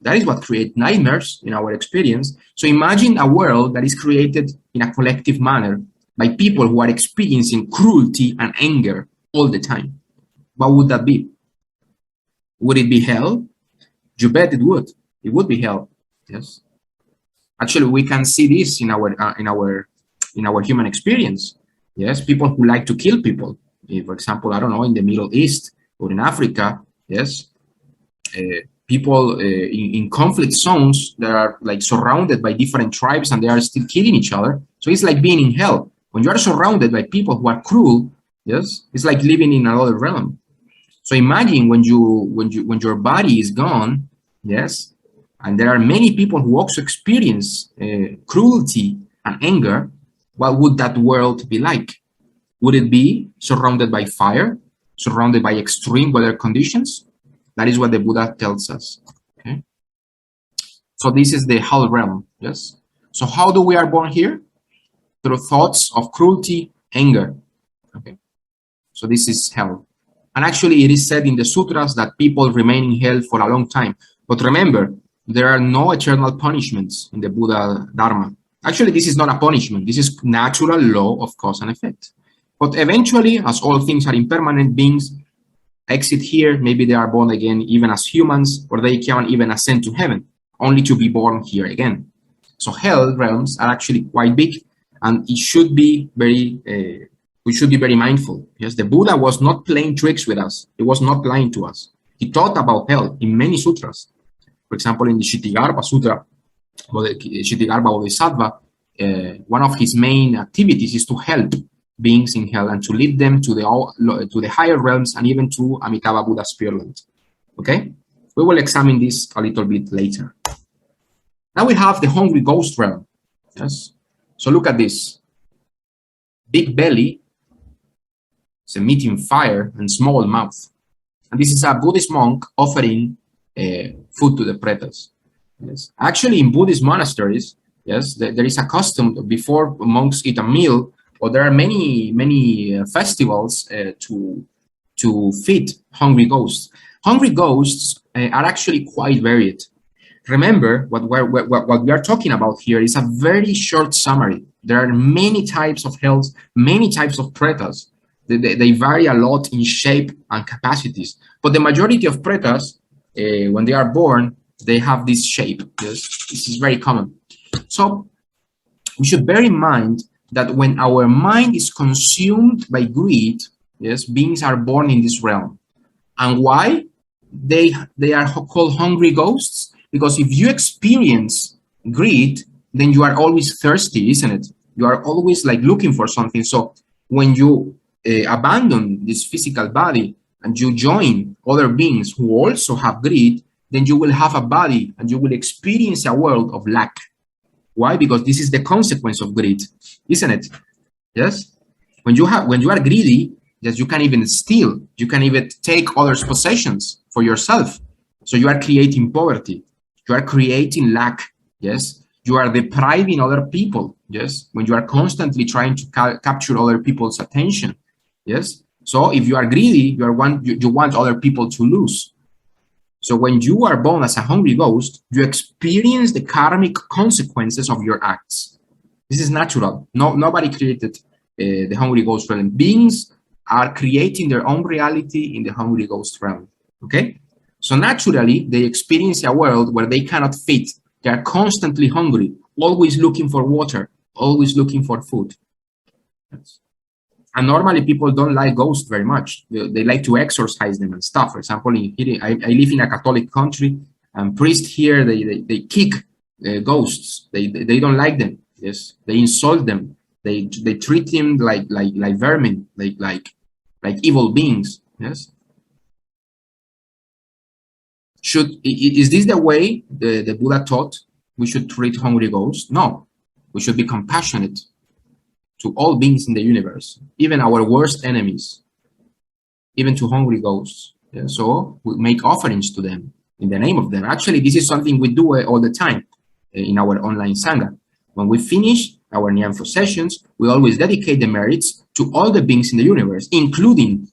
That is what creates nightmares in our experience. So imagine a world that is created in a collective manner by people who are experiencing cruelty and anger all the time. What would that be? Would it be hell? You bet it would. It would be hell. Yes. Actually, we can see this in our human experience. Yes, people who like to kill people. For example, I don't know, in the Middle East or in Africa. Yes, people in conflict zones that are like surrounded by different tribes and they are still killing each other. So it's like being in hell. When you are surrounded by people who are cruel, Yes, it's like living in another realm. So imagine when your body is gone, yes, and there are many people who also experience cruelty and anger. What would that world be like? Would it be surrounded by fire, surrounded by extreme weather conditions? That is what the Buddha tells us. Okay, so this is the hell realm. Yes. So how do we are born here? Through thoughts of cruelty, anger. Okay. So this is hell. And actually, it is said in the sutras that people remain in hell for a long time. But remember, there are no eternal punishments in the Buddha Dharma. Actually, this is not a punishment. This is natural law of cause and effect. But eventually, as all things are impermanent, beings exit here. Maybe they are born again, even as humans, or they can even ascend to heaven, only to be born here again. So hell realms are actually quite big, and it should be very we should be very mindful. Yes, the Buddha was not playing tricks with us. He was not lying to us. He taught about hell in many sutras. For example, in the Kshitigarbha Sutra, or the Kshitigarbha Bodhisattva, one of his main activities is to help beings in hell and to lead them to the higher realms and even to Amitabha Buddha's Pure Land. Okay, we will examine this a little bit later. Now we have the hungry ghost realm. Yes, so look at this. Big belly, it's emitting fire, and small mouth. And this is a Buddhist monk offering food to the pretas. Yes. Actually, in Buddhist monasteries, yes, there is a custom before monks eat a meal, or there are many festivals to feed hungry ghosts. Hungry ghosts are actually quite varied. Remember, what we are talking about here is a very short summary. There are many types of hells, many types of pretas. They vary a lot in shape and capacities. But the majority of pretas, when they are born, they have this shape. Yes, this is very common. So we should bear in mind that when our mind is consumed by greed, yes, beings are born in this realm. And why? They are called hungry ghosts, because if you experience greed, then you are always thirsty, isn't it? You are always like looking for something. So when you abandon this physical body and you join other beings who also have greed, then you will have a body and you will experience a world of lack. Why? Because this is the consequence of greed, isn't it? Yes. When you are greedy, yes, you can even steal. You can even take others' possessions for yourself. So you are creating poverty. You are creating lack. Yes. You are depriving other people. Yes. When you are constantly trying to capture other people's attention. Yes. So if you are greedy, you want other people to lose. So when you are born as a hungry ghost, you experience the karmic consequences of your acts. This is natural. Nobody created the hungry ghost realm. Beings are creating their own reality in the hungry ghost realm. Okay? So naturally, they experience a world where they cannot fit. They are constantly hungry, always looking for water, always looking for food. Yes. And normally people don't like ghosts very much. They like to exorcise them and stuff. For example, I live in a Catholic country, and priests here, they kick ghosts. They don't like them. Yes, they insult them. They treat them like vermin, like evil beings. Yes. Is this the way the Buddha taught we should treat hungry ghosts? No, we should be compassionate to all beings in the universe, even our worst enemies, even to hungry ghosts. Yeah, so we make offerings to them in the name of them. Actually, this is something we do all the time in our online Sangha. When we finish our Nyanfo sessions, we always dedicate the merits to all the beings in the universe, including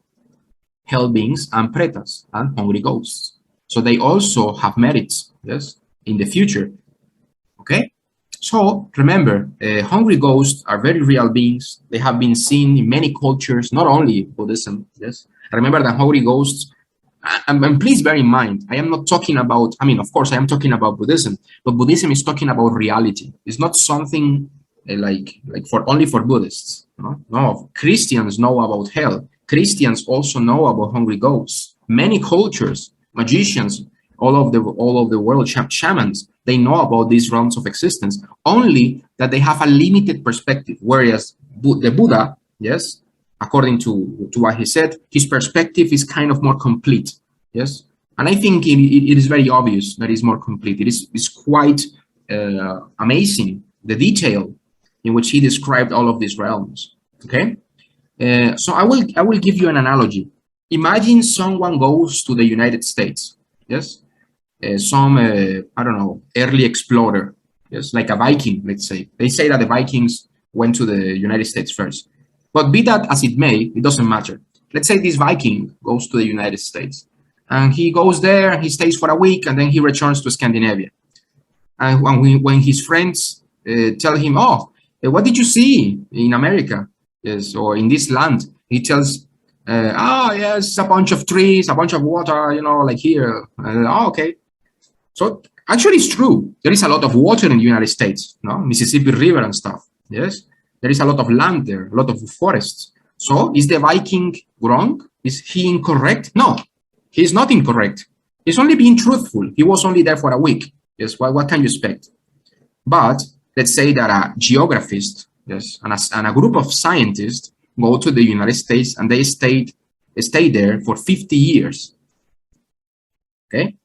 hell beings and pretas and hungry ghosts. So they also have merits, yes, in the future. Okay? So remember, hungry ghosts are very real beings. They have been seen in many cultures, not only Buddhism. Yes, remember that hungry ghosts. And please bear in mind, I am not talking about. I mean, of course, I am talking about Buddhism, but Buddhism is talking about reality. It's not something like for only for Buddhists. No, Christians know about hell. Christians also know about hungry ghosts. Many cultures, magicians, all of the world, shamans, they know about these realms of existence, only that they have a limited perspective, whereas the Buddha, yes, according to what he said, his perspective is kind of more complete. Yes, and I think it is very obvious that it's more complete. It's quite amazing, the detail in which he described all of these realms. Okay, so I will give you an analogy. Imagine someone goes to the United States. Yes, some I don't know, early explorer. Yes, like a Viking, let's say. They say that the Vikings went to the United States first. But be that as it may, it doesn't matter. Let's say this Viking goes to the United States. And he goes there, and he stays for a week, and then he returns to Scandinavia. And when his friends tell him, oh, what did you see in America? Yes, or in this land? He tells, yes, a bunch of trees, a bunch of water, you know, like here. Okay. So actually, it's true. There is a lot of water in the United States, no? Mississippi River and stuff. Yes, there is a lot of land there, a lot of forests. So is the Viking wrong? Is he incorrect? No, he's not incorrect. He's only being truthful. He was only there for a week. Yes, what can you expect? But let's say that a geographist, yes, and a group of scientists go to the United States and they stay there for 50 years. Okay.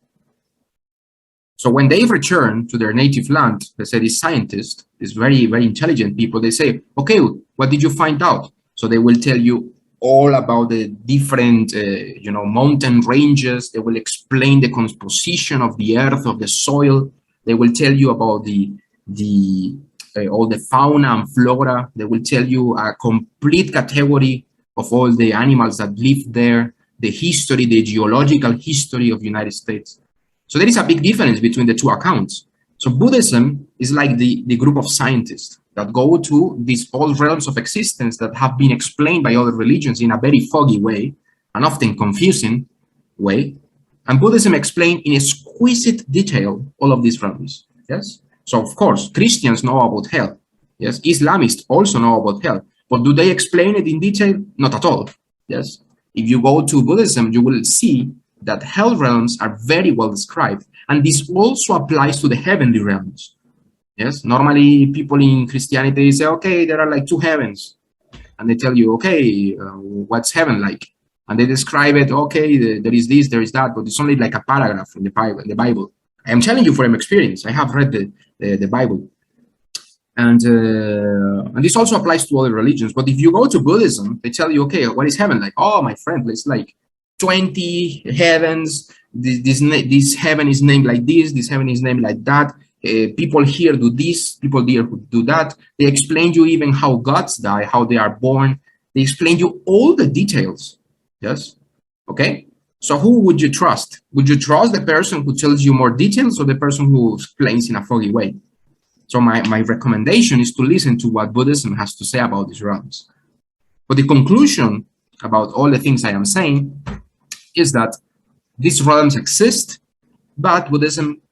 So when they return to their native land, they say these scientists, these very, very intelligent people, they say, okay, what did you find out? So they will tell you all about the different, mountain ranges. They will explain the composition of the earth, of the soil. They will tell you about all the fauna and flora. They will tell you a complete category of all the animals that live there, the history, the geological history of the United States. So there is a big difference between the two accounts. So Buddhism is like the group of scientists that go to these old realms of existence that have been explained by other religions in a very foggy way, and often confusing way. And Buddhism explained in exquisite detail all of these realms. Yes. So of course, Christians know about hell. Yes. Islamists also know about hell. But do they explain it in detail? Not at all. Yes. If you go to Buddhism, you will see that hell realms are very well described. And this also applies to the heavenly realms. Yes, normally people in Christianity say, okay, there are like two heavens. And they tell you, okay, what's heaven like? And they describe it, okay, there is this, there is that, but it's only like a paragraph in the Bible. I am telling you from experience. I have read the Bible. And this also applies to other religions. But if you go to Buddhism, they tell you, okay, what is heaven like? Oh, my friend, it's like 20 heavens. This heaven is named like this heaven is named like that. People here do this, people there do that. They explain you even how gods die, how they are born. They explain you all the details. Yes. Okay. So who would you trust? Would you trust the person who tells you more details or the person who explains in a foggy way? So my recommendation is to listen to what Buddhism has to say about these realms. But the conclusion about all the things I am saying is that these realms exist, but Buddhism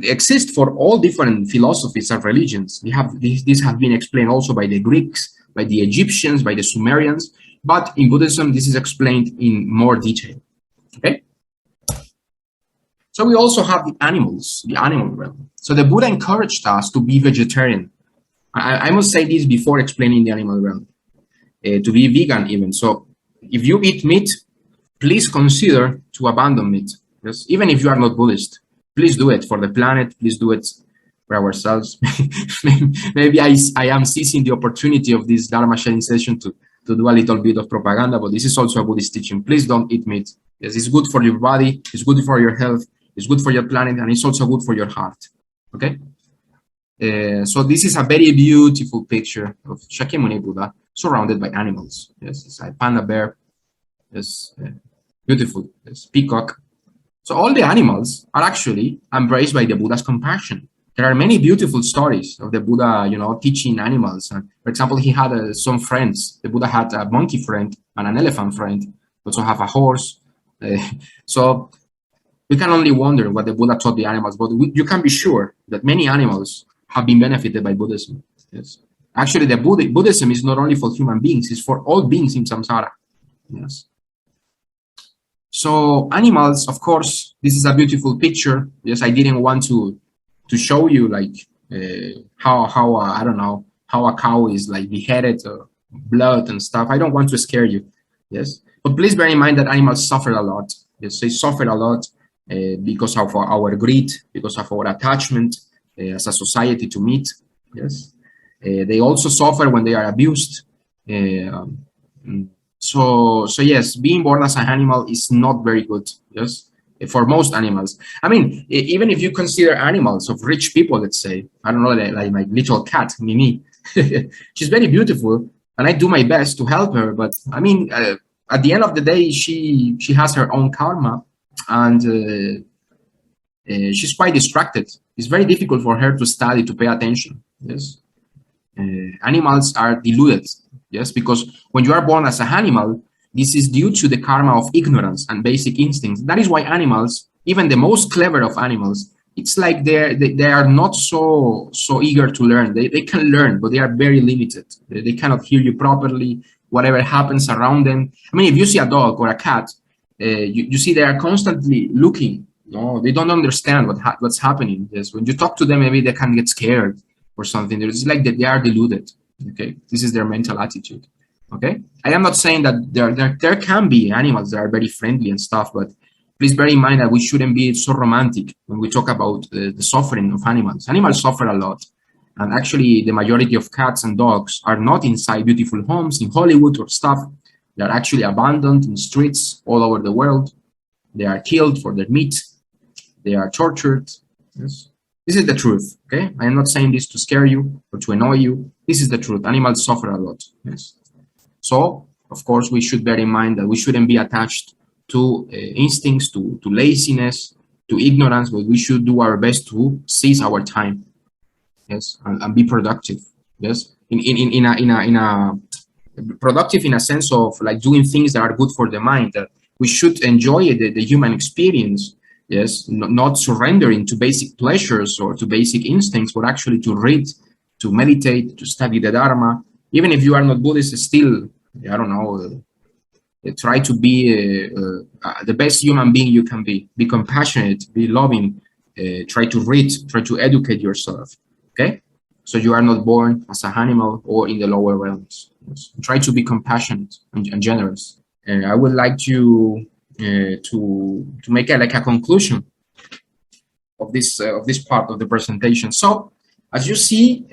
exists for all different philosophies and religions. These have been explained also by the Greeks, by the Egyptians, by the Sumerians, but in Buddhism, this is explained in more detail. Okay? So we also have the animals, the animal realm. So the Buddha encouraged us to be vegetarian. I must say this before explaining the animal realm, to be vegan even. So if you eat meat, please consider to abandon meat. Yes? Even if you are not Buddhist, please do it for the planet. Please do it for ourselves. Maybe I am seizing the opportunity of this Dharma sharing session to do a little bit of propaganda, but this is also a Buddhist teaching. Please don't eat meat. Yes, it's good for your body, it's good for your health, it's good for your planet, and it's also good for your heart. Okay? So this is a very beautiful picture of Shakyamuni Buddha surrounded by animals. Yes, it's a panda bear. Yes, beautiful. Yes, peacock. So all the animals are actually embraced by the Buddha's compassion. There are many beautiful stories of the Buddha, teaching animals. And for example, he had some friends. The Buddha had a monkey friend and an elephant friend. Also have a horse. So we can only wonder what the Buddha taught the animals, but you can be sure that many animals have been benefited by Buddhism. Yes, actually, the Buddhism is not only for human beings; it's for all beings in samsara. Yes. So animals, of course, this is a beautiful picture. Yes, I didn't want to show you like how I don't know how a cow is like beheaded blood and stuff. I don't want to scare you. Yes, but please bear in mind that animals suffer a lot. Yes, they suffer a lot because of our greed, because of our attachment as a society to meat. Yes, they also suffer when they are abused. So yes, being born as an animal is not very good. Yes, for most animals. I mean, even if you consider animals of rich people, let's say, I don't know, like my little cat, Mimi, she's very beautiful, and I do my best to help her. But I mean, at the end of the day, she has her own karma, and she's quite distracted. It's very difficult for her to study, to pay attention. Yes, animals are deluded. Yes, because when you are born as an animal, this is due to the karma of ignorance and basic instincts. That is why animals, even the most clever of animals, it's like they are not so eager to learn. They can learn, but they are very limited. They cannot hear you properly. Whatever happens around them. I mean, if you see a dog or a cat, you see they are constantly looking. No, they don't understand what's happening. Yes, when you talk to them, maybe they can get scared or something. It's like that they are deluded. Okay, this is their mental attitude. Okay, I am not saying that there can be animals that are very friendly and stuff, but please bear in mind that we shouldn't be so romantic when we talk about the suffering of animals. Animals suffer a lot, and actually the majority of cats and dogs are not inside beautiful homes in Hollywood or stuff. They are actually abandoned in streets all over the world. They are killed for their meat. They are tortured. Yes. This is the truth, okay? I am not saying this to scare you or to annoy you. This is the truth. Animals suffer a lot, yes. So, of course, we should bear in mind that we shouldn't be attached to instincts, to laziness, to ignorance, but we should do our best to seize our time, yes, and be productive, yes? In a productive in a sense of like doing things that are good for the mind, that we should enjoy the human experience. Yes, not surrendering to basic pleasures or to basic instincts, but actually to read, to meditate, to study the Dharma. Even if you are not Buddhist, still, I don't know, try to be the best human being you can be. Be compassionate, be loving, try to read, try to educate yourself, okay? So you are not born as an animal or in the lower realms. Yes. Try to be compassionate and generous. I would like to make like a conclusion of this part of the presentation. So, as you see,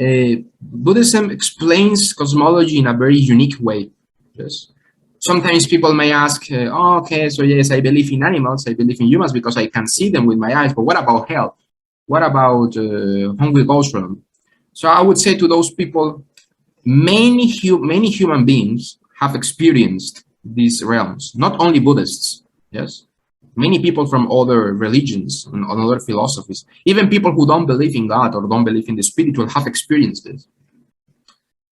Buddhism explains cosmology in a very unique way. Yes. Sometimes people may ask, oh, okay, so yes, I believe in animals, I believe in humans because I can see them with my eyes, but what about hell? What about hungry ghost realm? So I would say to those people, many human beings have experienced these realms, not only Buddhists. Yes, many people from other religions and other philosophies, even people who don't believe in God or don't believe in the spiritual, have experienced this.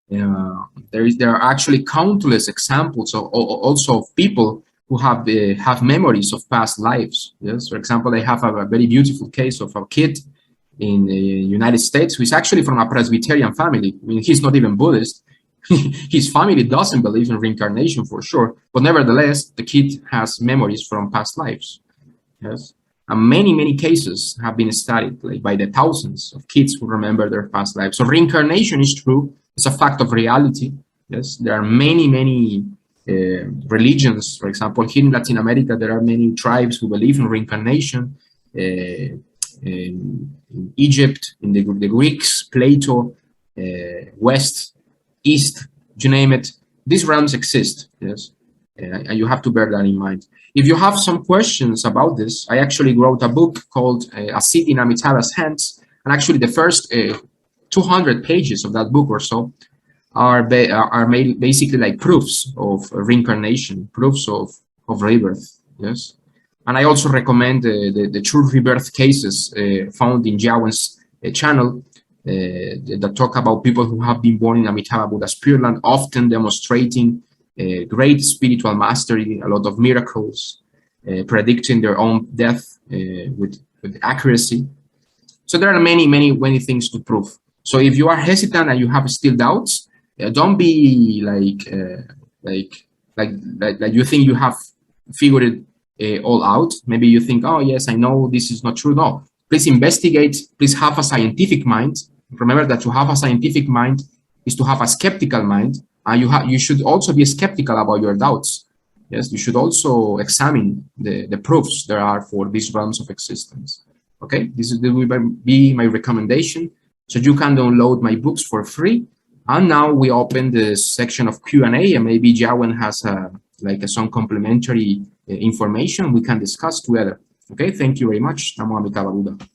There are actually countless examples of also of people who have memories of past lives. Yes, for example, I have a very beautiful case of a kid in the United States who is actually from a Presbyterian family. I mean, he's not even Buddhist. His family doesn't believe in reincarnation for sure, but nevertheless, the kid has memories from past lives. Yes, and many cases have been studied, like by the thousands of kids who remember their past lives. So reincarnation is true; it's a fact of reality. Yes, there are many religions. For example, here in Latin America, there are many tribes who believe in reincarnation. In Egypt, in the Greeks, Plato, West, East, you name it, these realms exist, yes, and you have to bear that in mind. If you have some questions about this, I actually wrote a book called A Seat in AMITABHA'S Hands, and actually the first 200 pages of that book or so are made basically like proofs of reincarnation, proofs of rebirth, yes. And I also recommend the true rebirth cases found in Jiawen's channel, that talk about people who have been born in Amitabha Buddha's Pure Land, often demonstrating great spiritual mastery, a lot of miracles, predicting their own death with accuracy. So there are many things to prove. So if you are hesitant and you have still doubts, don't be like you think you have figured it all out. Maybe you think, oh yes, I know this is not true. No, please investigate. Please have a scientific mind. Remember that to have a scientific mind is to have a skeptical mind, You should also be skeptical about your doubts. Yes, you should also examine the proofs there are for these realms of existence. Okay, this will be my recommendation. So you can download my books for free. And now we open the section of Q&A, and maybe Jawen has some complementary information we can discuss together. Okay, thank you very much. Namo Amituofo.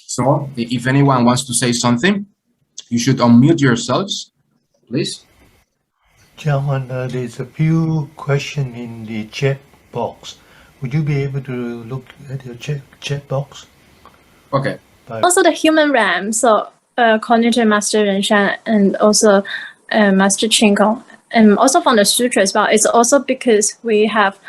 So if anyone wants to say something, you should unmute yourselves, please. Jawan, there's a few questions in the chat box. Would you be able to look at your chat box? Okay. Also the human realm. So according to Master Renshan and also Master Qingkong, and also from the sutra as well, it's also because we have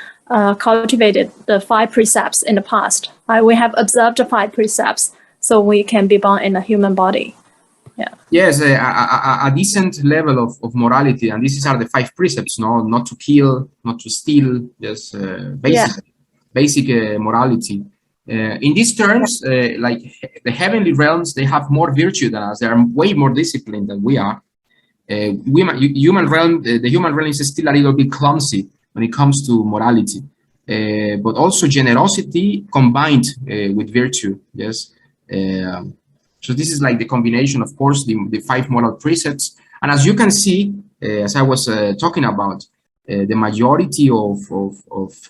cultivated the 5 precepts in the past. We have observed the 5 precepts, so we can be born in a human body. Yeah. Yes, a decent level of morality, and these are the 5 precepts: no, not to kill, not to steal. Yes, basic morality. In these terms, like the heavenly realms, they have more virtue than us. They are way more disciplined than we are. The human realm is still a little bit clumsy when it comes to morality, but also generosity combined with virtue. Yes. So this is like the combination, of course, the 5 moral precepts. And as you can see, as I was talking about, the majority of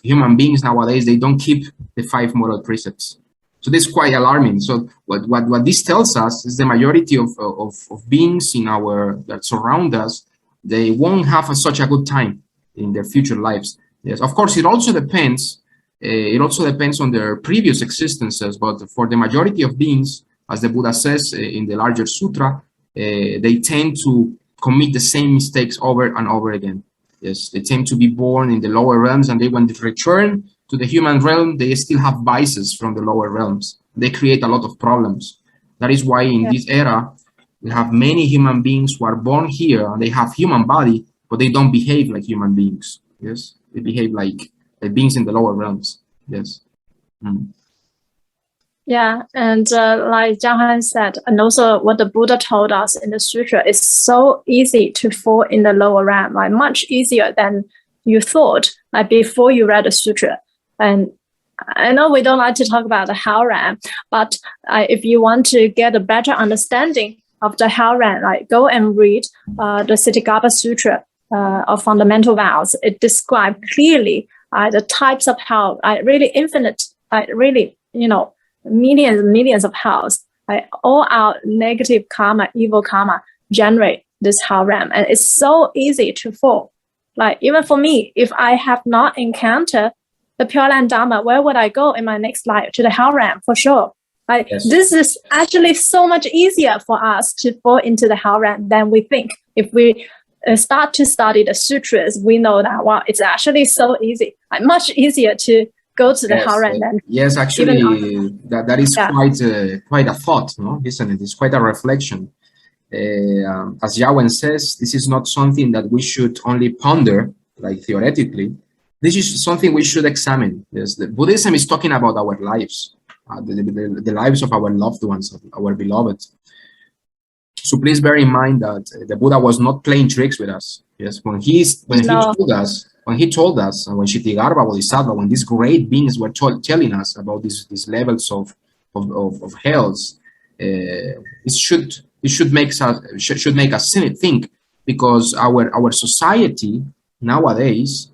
human beings nowadays, they don't keep the 5 moral precepts. So this is quite alarming. So what this tells us is the majority of beings that surround us, they won't have such a good time in their future lives. Yes, of course, it also depends on their previous existences, but for the majority of beings, as the Buddha says in the larger sutra, they tend to commit the same mistakes over and over again. Yes, they tend to be born in the lower realms, and when they return to the human realm, they still have vices from the lower realms. They create a lot of problems. That is why in this era, we have many human beings who are born here, and they have human body, but they don't behave like human beings. Yes, they behave like beings in the lower realms. Yes. Yeah, and like Jiang said, and also what the Buddha told us in the sutra, it's so easy to fall in the lower realm, like much easier than you thought, like before you read the sutra. And I know we don't like to talk about the hell realm, but if you want to get a better understanding of the hell realm, like go and read the Siddhigarbha Sutra of Fundamental Vows. It describes clearly the types of hell, really infinite, really, millions of hells. All our negative karma, evil karma generate this hell realm, and it's so easy to fall. Like even for me, if I have not encountered the Pure Land Dharma, where would I go in my next life? To the hell realm for sure. This is actually so much easier for us to fall into the hell realm than we think. If we start to study the sutras, we know that it's actually so easy, much easier to go to the hell realm than actually that is quite a thought, no, isn't it? It's quite a reflection. As Jawen says, this is not something that we should only ponder, like theoretically. This is something we should examine. Yes, the Buddhism is talking about our lives, the lives of our loved ones, of our beloved. So please bear in mind that the Buddha was not playing tricks with us. Yes, when he told us, and when Kshitigarbha Bodhisattva, when these great beings were telling us about these levels of hells, it should make us think, because our society nowadays,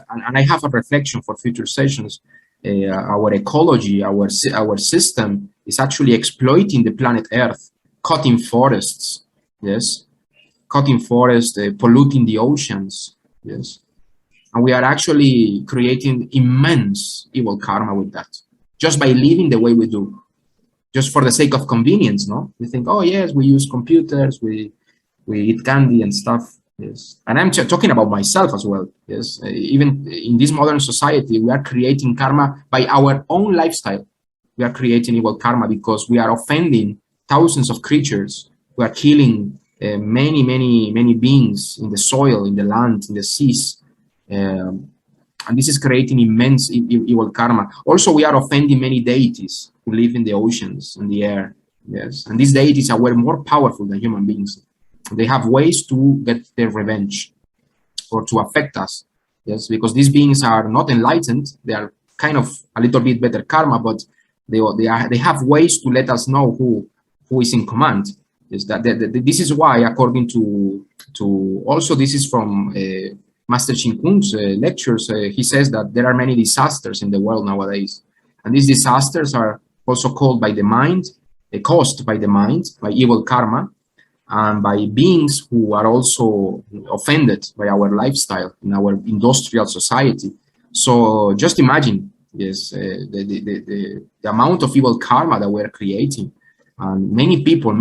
and I have a reflection for future sessions, our ecology, our system is actually exploiting the planet Earth, cutting forests, yes, polluting the oceans, yes, and we are actually creating immense evil karma with that, just by living the way we do, just for the sake of convenience. No, we think, oh yes, we use computers, we eat candy and stuff. Yes, and I'm talking about myself as well. Yes, even in this modern society, we are creating karma by our own lifestyle. We are creating evil karma because we are offending thousands of creatures we are killing many beings in the soil, in the land, in the seas. And this is creating immense evil karma. Also, we are offending many deities who live in the oceans and the air. Yes, and these deities are more powerful than human beings. They have ways to get their revenge or to affect us. Yes, because these beings are not enlightened. They are kind of a little bit better karma, but they have ways to let us know who is in command. Is that this is why, according to also this is from Master Chin Kung's lectures, he says that there are many disasters in the world nowadays, and these disasters are also called by the mind, caused by the mind, by evil karma, and by beings who are also offended by our lifestyle in our industrial society. So just imagine, yes, the amount of evil karma that we're creating. And many people,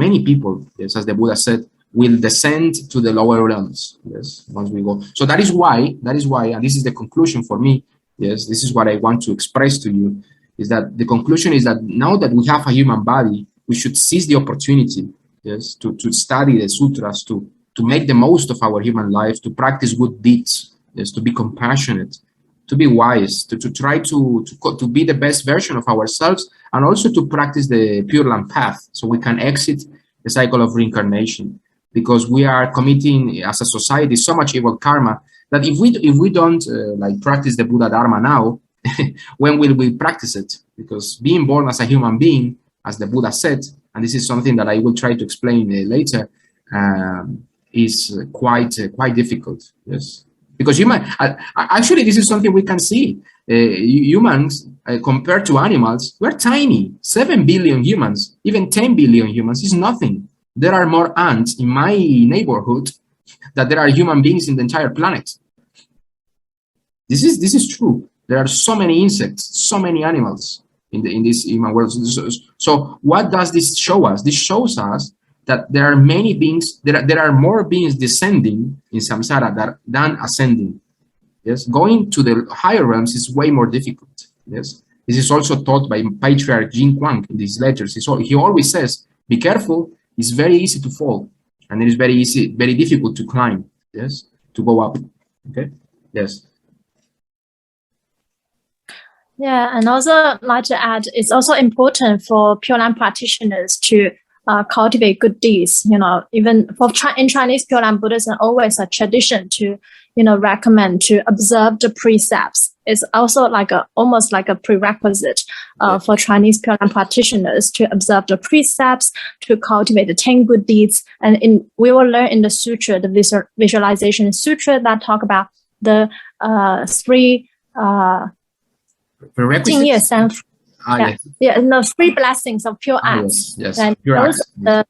yes, as the Buddha said, will descend to the lower realms, yes, once we go. So that is why, and this is the conclusion for me, yes, this is what I want to express to you, is that the conclusion is that now that we have a human body, we should seize the opportunity, yes, to study the sutras, to make the most of our human life, to practice good deeds, yes, to be compassionate, to be wise, to try to be the best version of ourselves, and also to practice the Pure Land path, so we can exit the cycle of reincarnation. Because we are committing as a society so much evil karma that if we don't like practice the Buddha Dharma now, when will we practice it? Because being born as a human being, as the Buddha said, and this is something that I will try to explain later, is quite difficult. Yes, because actually this is something we can see. Humans compared to animals, we're tiny. 7 billion humans, even 10 billion humans is nothing. There are more ants in my neighborhood than there are human beings in the entire planet. This is true. There are so many insects, so many animals in this human world. So what does this show us? This shows us that there are many beings, there are more beings descending in samsara than ascending. Yes, going to the higher realms is way more difficult. Yes, this is also taught by Patriarch Jin Kwang in these letters. He always says, be careful. It's very easy to fall, and it is very difficult to climb. Yes, to go up. Okay. Yes. Yeah, and also like to add, it's also important for Pure Land practitioners to cultivate good deeds. You know, even in Chinese Pure Land Buddhism, always a tradition to recommend to observe the precepts. It's also like almost like a prerequisite for Chinese Pure Land practitioners to observe the precepts, to cultivate the 10 good deeds. And we will learn in the sutra, the visualization sutra, that talk about the 3 prerequisites. The 3 blessings of pure acts. Yes, and pure acts. To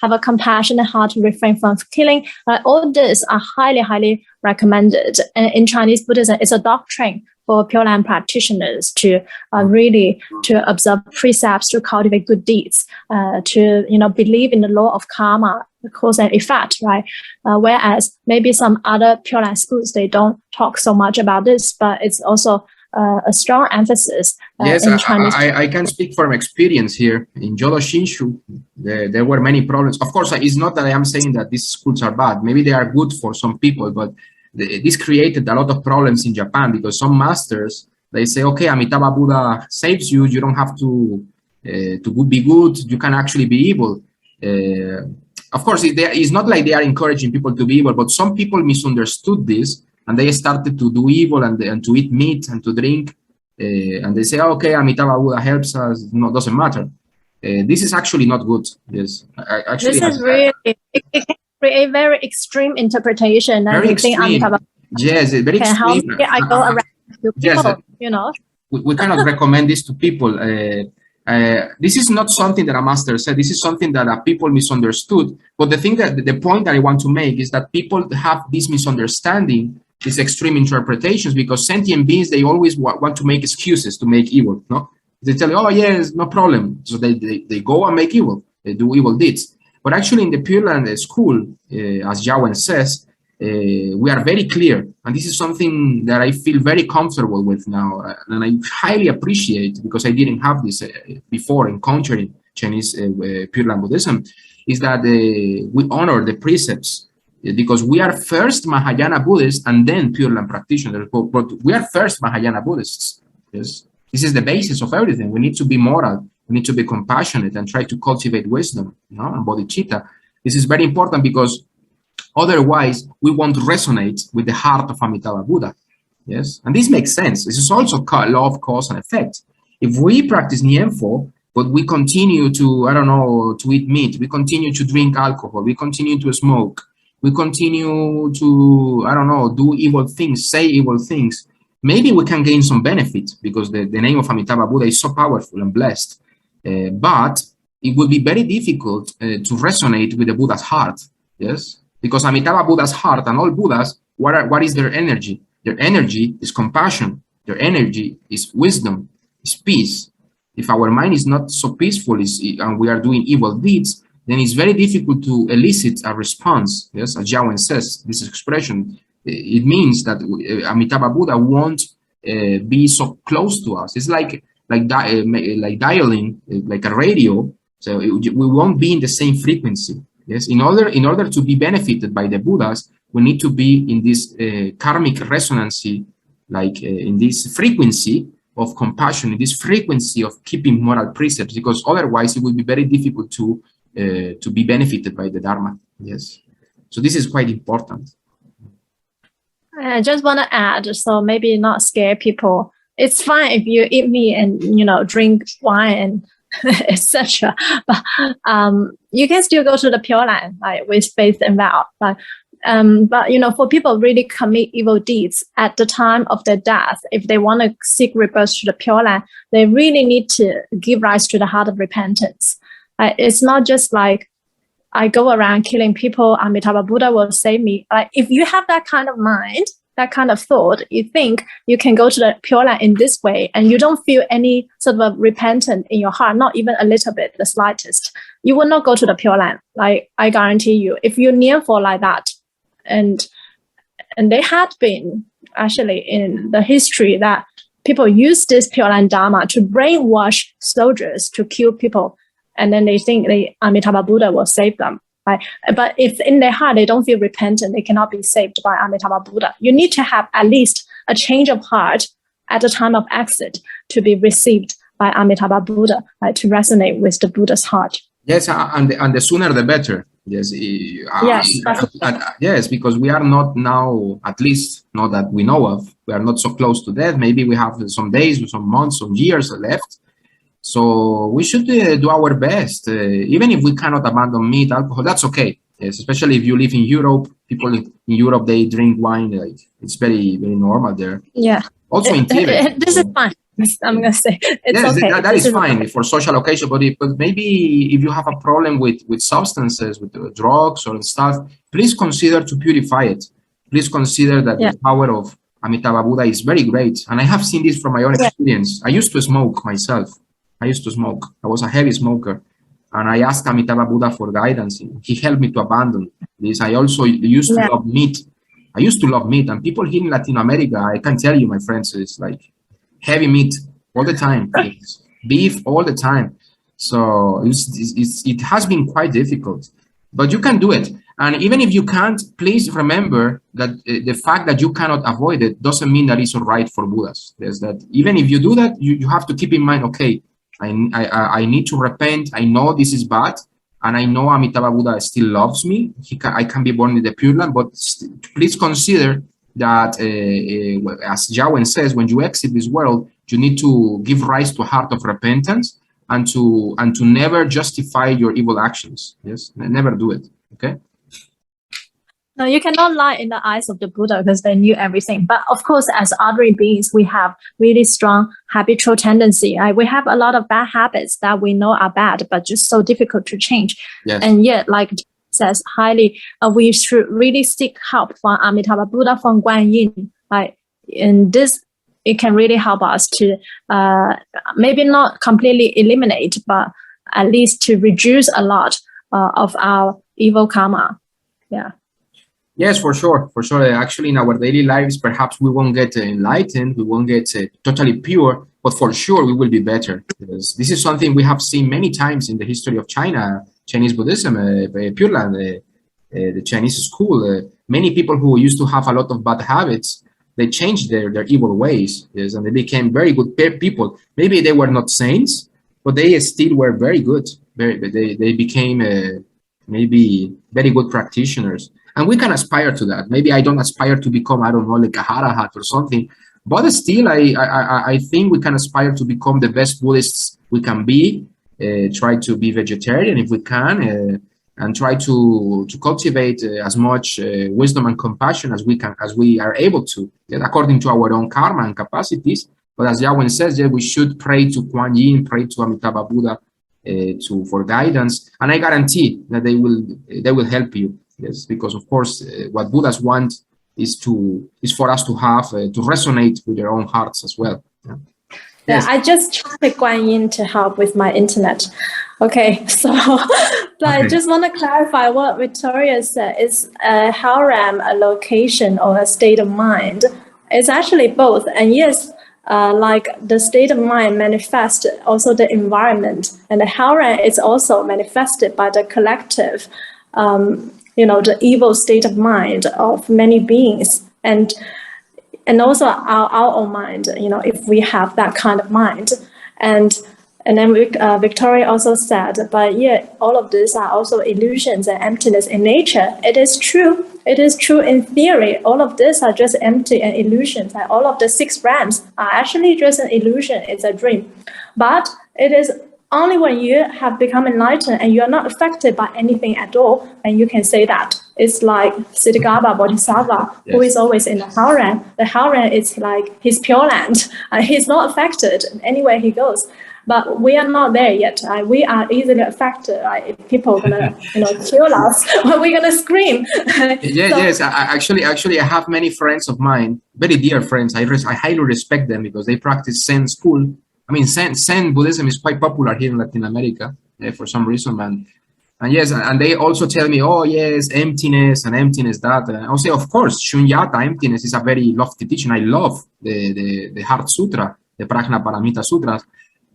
have a compassionate heart, to refrain from killing. All this are highly recommended. And in Chinese Buddhism, it's a doctrine for Pure Land practitioners to really to observe precepts, to cultivate good deeds, to believe in the law of karma, the cause and effect, right? Whereas maybe some other Pure Land schools, they don't talk so much about this, but it's also a strong emphasis yes, in Chinese. I can speak from experience here. In Jodo Shinshu, there were many problems. Of course, it's not that I am saying that these schools are bad. Maybe they are good for some people, but this created a lot of problems in Japan, because some masters, they say, okay, Amitabha Buddha saves you. You don't have to be good. You can actually be evil. Of course, it's not like they are encouraging people to be evil, but some people misunderstood this, and they started to do evil and to eat meat and to drink. And they say, okay, Amitabha Buddha helps us. No, doesn't matter. This is actually not good. Yes, actually, this is really it can create very extreme interpretation. Very extreme. Yes, very extreme. How I go around to people, yes, we cannot recommend this to people. This is not something that a master said. This is something that people misunderstood. But the point that I want to make is that people have this misunderstanding, these extreme interpretations, because sentient beings, they always want to make excuses to make evil. No, they tell you, oh yes, no problem. So they go and make evil. They do evil deeds. But actually, in the Pure Land school, as Yawen says, we are very clear, and this is something that I feel very comfortable with now, and I highly appreciate, because I didn't have this before encountering Chinese Pure Land Buddhism, is that we honor the precepts, because we are first Mahayana Buddhists and then Pure Land practitioners. But we are first Mahayana Buddhists. Yes, this is the basis of everything. We need to be moral. We need to be compassionate and try to cultivate wisdom, and bodhicitta. This is very important, because otherwise we won't resonate with the heart of Amitabha Buddha. Yes, and this makes sense. This is also law of cause and effect. If we practice Nienfo, but we continue to, I don't know, to eat meat, we continue to drink alcohol, we continue to smoke, we continue to, I don't know, do evil things, say evil things, maybe we can gain some benefit, because the name of Amitabha Buddha is so powerful and blessed. But it would be very difficult to resonate with the Buddha's heart. Yes, because Amitabha Buddha's heart and all Buddhas, what is their energy? Their energy is compassion. Their energy is wisdom, is peace. If our mind is not so peaceful and we are doing evil deeds, then it's very difficult to elicit a response. Yes, as Jiawen says, this expression, it means that Amitabha Buddha won't be so close to us. It's like dialing, like a radio. So we won't be in the same frequency. Yes, in order to be benefited by the Buddhas, we need to be in this karmic resonancy, like in this frequency of compassion, in this frequency of keeping moral precepts, because otherwise it will be very difficult to be benefited by the Dharma. Yes, so this is quite important. I just want to add, so maybe not scare people. It's fine if you eat meat and drink wine and etc. But you can still go to the Pure Land, like with faith and vow. But for people really commit evil deeds at the time of their death, if they want to seek rebirth to the Pure Land, they really need to give rise to the heart of repentance. It's not just like I go around killing people, Amitabha Buddha will save me. If you have that kind of mind, that kind of thought, you think you can go to the Pure Land in this way, and you don't feel any sort of repentant in your heart, not even a little bit, the slightest, you will not go to the Pure Land. Like, I guarantee you, if you kneel for like that, and they had been actually in the history that people use this Pure Land Dharma to brainwash soldiers to kill people, and then they think Amitabha Buddha will save them. Right? But if in their heart they don't feel repentant, they cannot be saved by Amitabha Buddha. You need to have at least a change of heart at the time of exit to be received by Amitabha Buddha, to resonate with the Buddha's heart. Yes, and the sooner the better. Yes, yes, because we are not now, at least not that we know of, we are not so close to death. Maybe we have some days, some months, some years left. So we should do our best, even if we cannot abandon meat, alcohol, that's okay. Yes, especially if you live in Europe. People in Europe, they drink wine. Like, it's very, very normal there. Yeah. Also in Tibet. This is fine. I'm going to say it's yes, okay. That is fine okay for social occasion. But maybe if you have a problem with substances, with drugs or stuff, please consider to purify it. Please consider that the power of Amitabha Buddha is very great. And I have seen this from my own experience. I used to smoke myself. I was a heavy smoker, and I asked Amitabha Buddha for guidance. He helped me to abandon this. I also used to love meat. I used to love meat, and people here in Latin America, I can tell you, my friends, it's like heavy meat all the time, beef all the time. So it has been quite difficult, but you can do it. And even if you can't, please remember that the fact that you cannot avoid it doesn't mean that it's all right for Buddhas. There's that even if you do that, you have to keep in mind, okay, I need to repent. I know this is bad, and I know Amitabha Buddha still loves me. I can be born in the Pure Land, but please consider that, as Jiawen says, when you exit this world, you need to give rise to a heart of repentance and to never justify your evil actions. Yes, never do it. Okay. No, you cannot lie in the eyes of the Buddha because they knew everything. But of course, as other beings, we have really strong habitual tendency. We have a lot of bad habits that we know are bad, but just so difficult to change. Yes. And yet, like says, we should really seek help from Amitabha Buddha, from Guan Yin. In this, it can really help us to maybe not completely eliminate, but at least to reduce a lot of our evil karma. Yeah. Yes, for sure. Actually, in our daily lives, perhaps we won't get enlightened, we won't get totally pure, but for sure we will be better. Because this is something we have seen many times in the history of China, Chinese Buddhism, Pure Land, the Chinese school. Many people who used to have a lot of bad habits, they changed their evil ways, yes, and they became very good people. Maybe they were not saints, but they still were very good. They became maybe very good practitioners. And we can aspire to that. Maybe I don't aspire to become, I don't know, like a Harahat or something, but still I think we can aspire to become the best Buddhists we can be, try to be vegetarian if we can, and try to cultivate as much wisdom and compassion as we are able to, according to our own karma and capacities. But as Yahweh says, we should pray to Kuan Yin, pray to Amitabha Buddha for guidance, and I guarantee that they will help you. Yes, because of course, what Buddhas want is for us to have to resonate with their own hearts as well. Yeah. Yes. I just tried Guan Yin to help with my internet. Okay, so I just want to clarify what Victoria said. Is a haram a location or a state of mind? It's actually both. And yes, like the state of mind manifests also the environment, and the haram is also manifested by the collective, the evil state of mind of many beings, and also our own mind, if we have that kind of mind. And then Victoria also said, but yeah, all of these are also illusions and emptiness in nature. It is true. It is true in theory. All of these are just empty and illusions. And all of the 6 realms are actually just an illusion. It's a dream. But it is only when you have become enlightened and you are not affected by anything at all, and you can say that. It's like Siddhagarbha Bodhisattva, who is always in the Haoran. The Haoran is like his Pure Land. He's not affected anywhere he goes. But we are not there yet. We are easily affected. If people are gonna, kill us, we're gonna scream. Yes. Actually, I have many friends of mine, very dear friends. I highly respect them because they practice Zen school. I mean, Zen Buddhism is quite popular here in Latin America for some reason, man. And yes, and they also tell me, oh yes, emptiness and emptiness that. And I'll say, of course, Shunyata, emptiness, is a very lofty teaching. I love the Heart Sutra, the Prajna Paramita Sutras.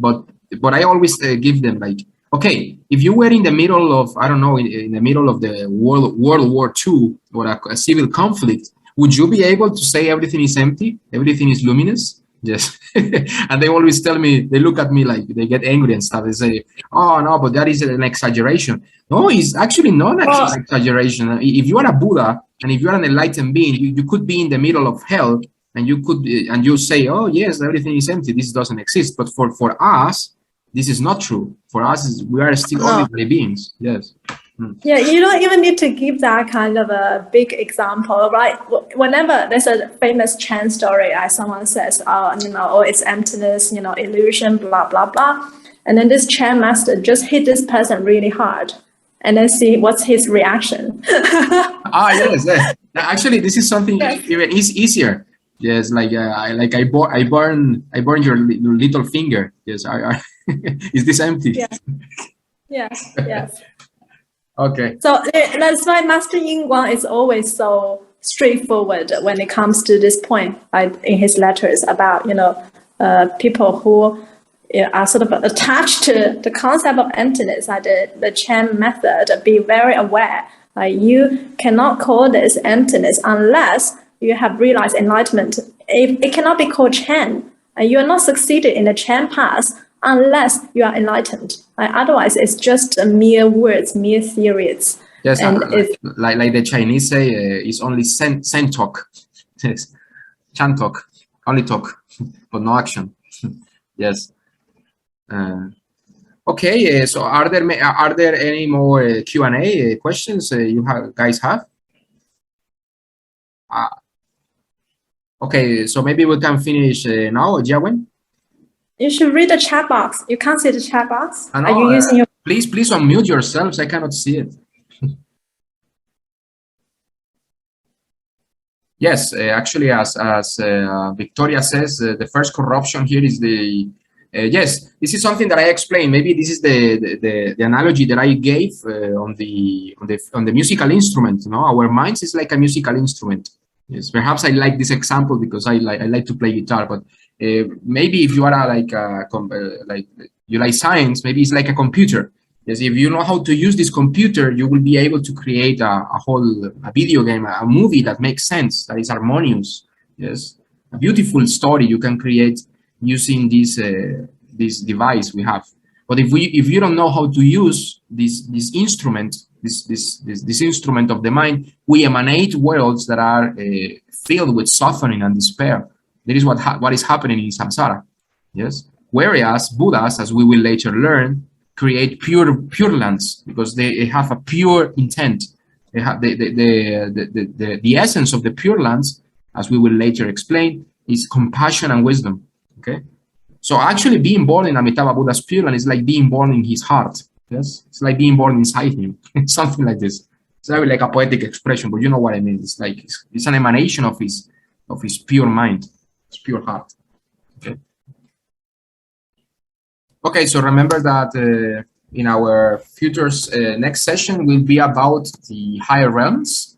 But I always give them like, okay, if you were in the middle of, I don't know, in the middle of the World War II or a civil conflict, would you be able to say everything is empty, everything is luminous? Yes. And they always tell me, they look at me like they get angry and stuff. They say, oh no, but that is an exaggeration. No, it's actually not an exaggeration. If you are a Buddha and if you are an enlightened being, you could be in the middle of hell and you say, oh yes, everything is empty, this doesn't exist. But for us, this is not true. For us, we are still ordinary beings. Yes. Yeah, you don't even need to give that kind of a big example, right? Whenever there's a famous Chan story, someone says, oh, it's emptiness, illusion, blah, blah, blah. And then this Chan master just hit this person really hard and then see what's his reaction. Yes. Actually, this is something even easier. Yes, like I burn your little finger. Yes, is this empty? Yes. Okay. So that's why Master Yin Guang is always so straightforward when it comes to this point, in his letters about people who are sort of attached to the concept of emptiness, like the Chan method. Be very aware. You cannot call this emptiness unless you have realized enlightenment. It cannot be called Chan. You are not succeeded in the Chan path unless you are enlightened. Otherwise, it's just mere words, mere theories. Yes, and like the Chinese say, it's only sen talk. Yes, Chan talk, only talk, but no action. Yes. Okay. So, are there any more Q&A questions guys have? Okay, so maybe we can finish now, Jiawen. You should read the chat box. You can't see the chat box. Are you using your? Please unmute yourselves. I cannot see it. Yes, actually, as Victoria says, the first corruption here is the. Yes, this is something that I explained. Maybe this is the analogy that I gave on the musical instrument. Our minds is like a musical instrument. Yes, perhaps I like this example because I like to play guitar, but Maybe if you are like you like science, maybe it's like a computer. Yes, if you know how to use this computer, you will be able to create a video game, a movie that makes sense, that is harmonious. Yes, a beautiful story you can create using this device we have. But if you don't know how to use this instrument, this instrument of the mind, we emanate worlds that are filled with suffering and despair. That is what is happening in samsara. Yes, whereas Buddhas, as we will later learn, create pure lands because they have a pure intent. They have the essence of the pure lands, as we will later explain, is compassion and wisdom. Okay, so actually being born in Amitabha Buddha's Pure Land is like being born in his heart. Yes, it's like being born inside him, something like this. It's not like a poetic expression, but you know what I mean. It's like it's an emanation of his pure mind, his pure heart. Okay. Okay, so remember that in our future next session will be about the higher realms,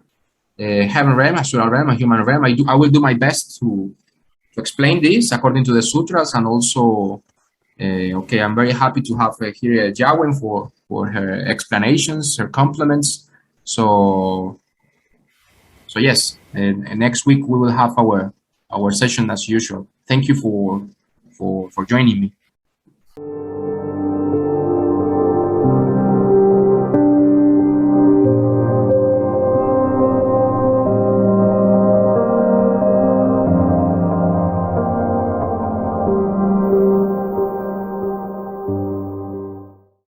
heaven realm, astral realm, and human realm. I will do my best to explain this according to the sutras, and also, okay, I'm very happy to have here Jawen for her explanations, her compliments. So yes, and next week we will have our session as usual. Thank you for joining me.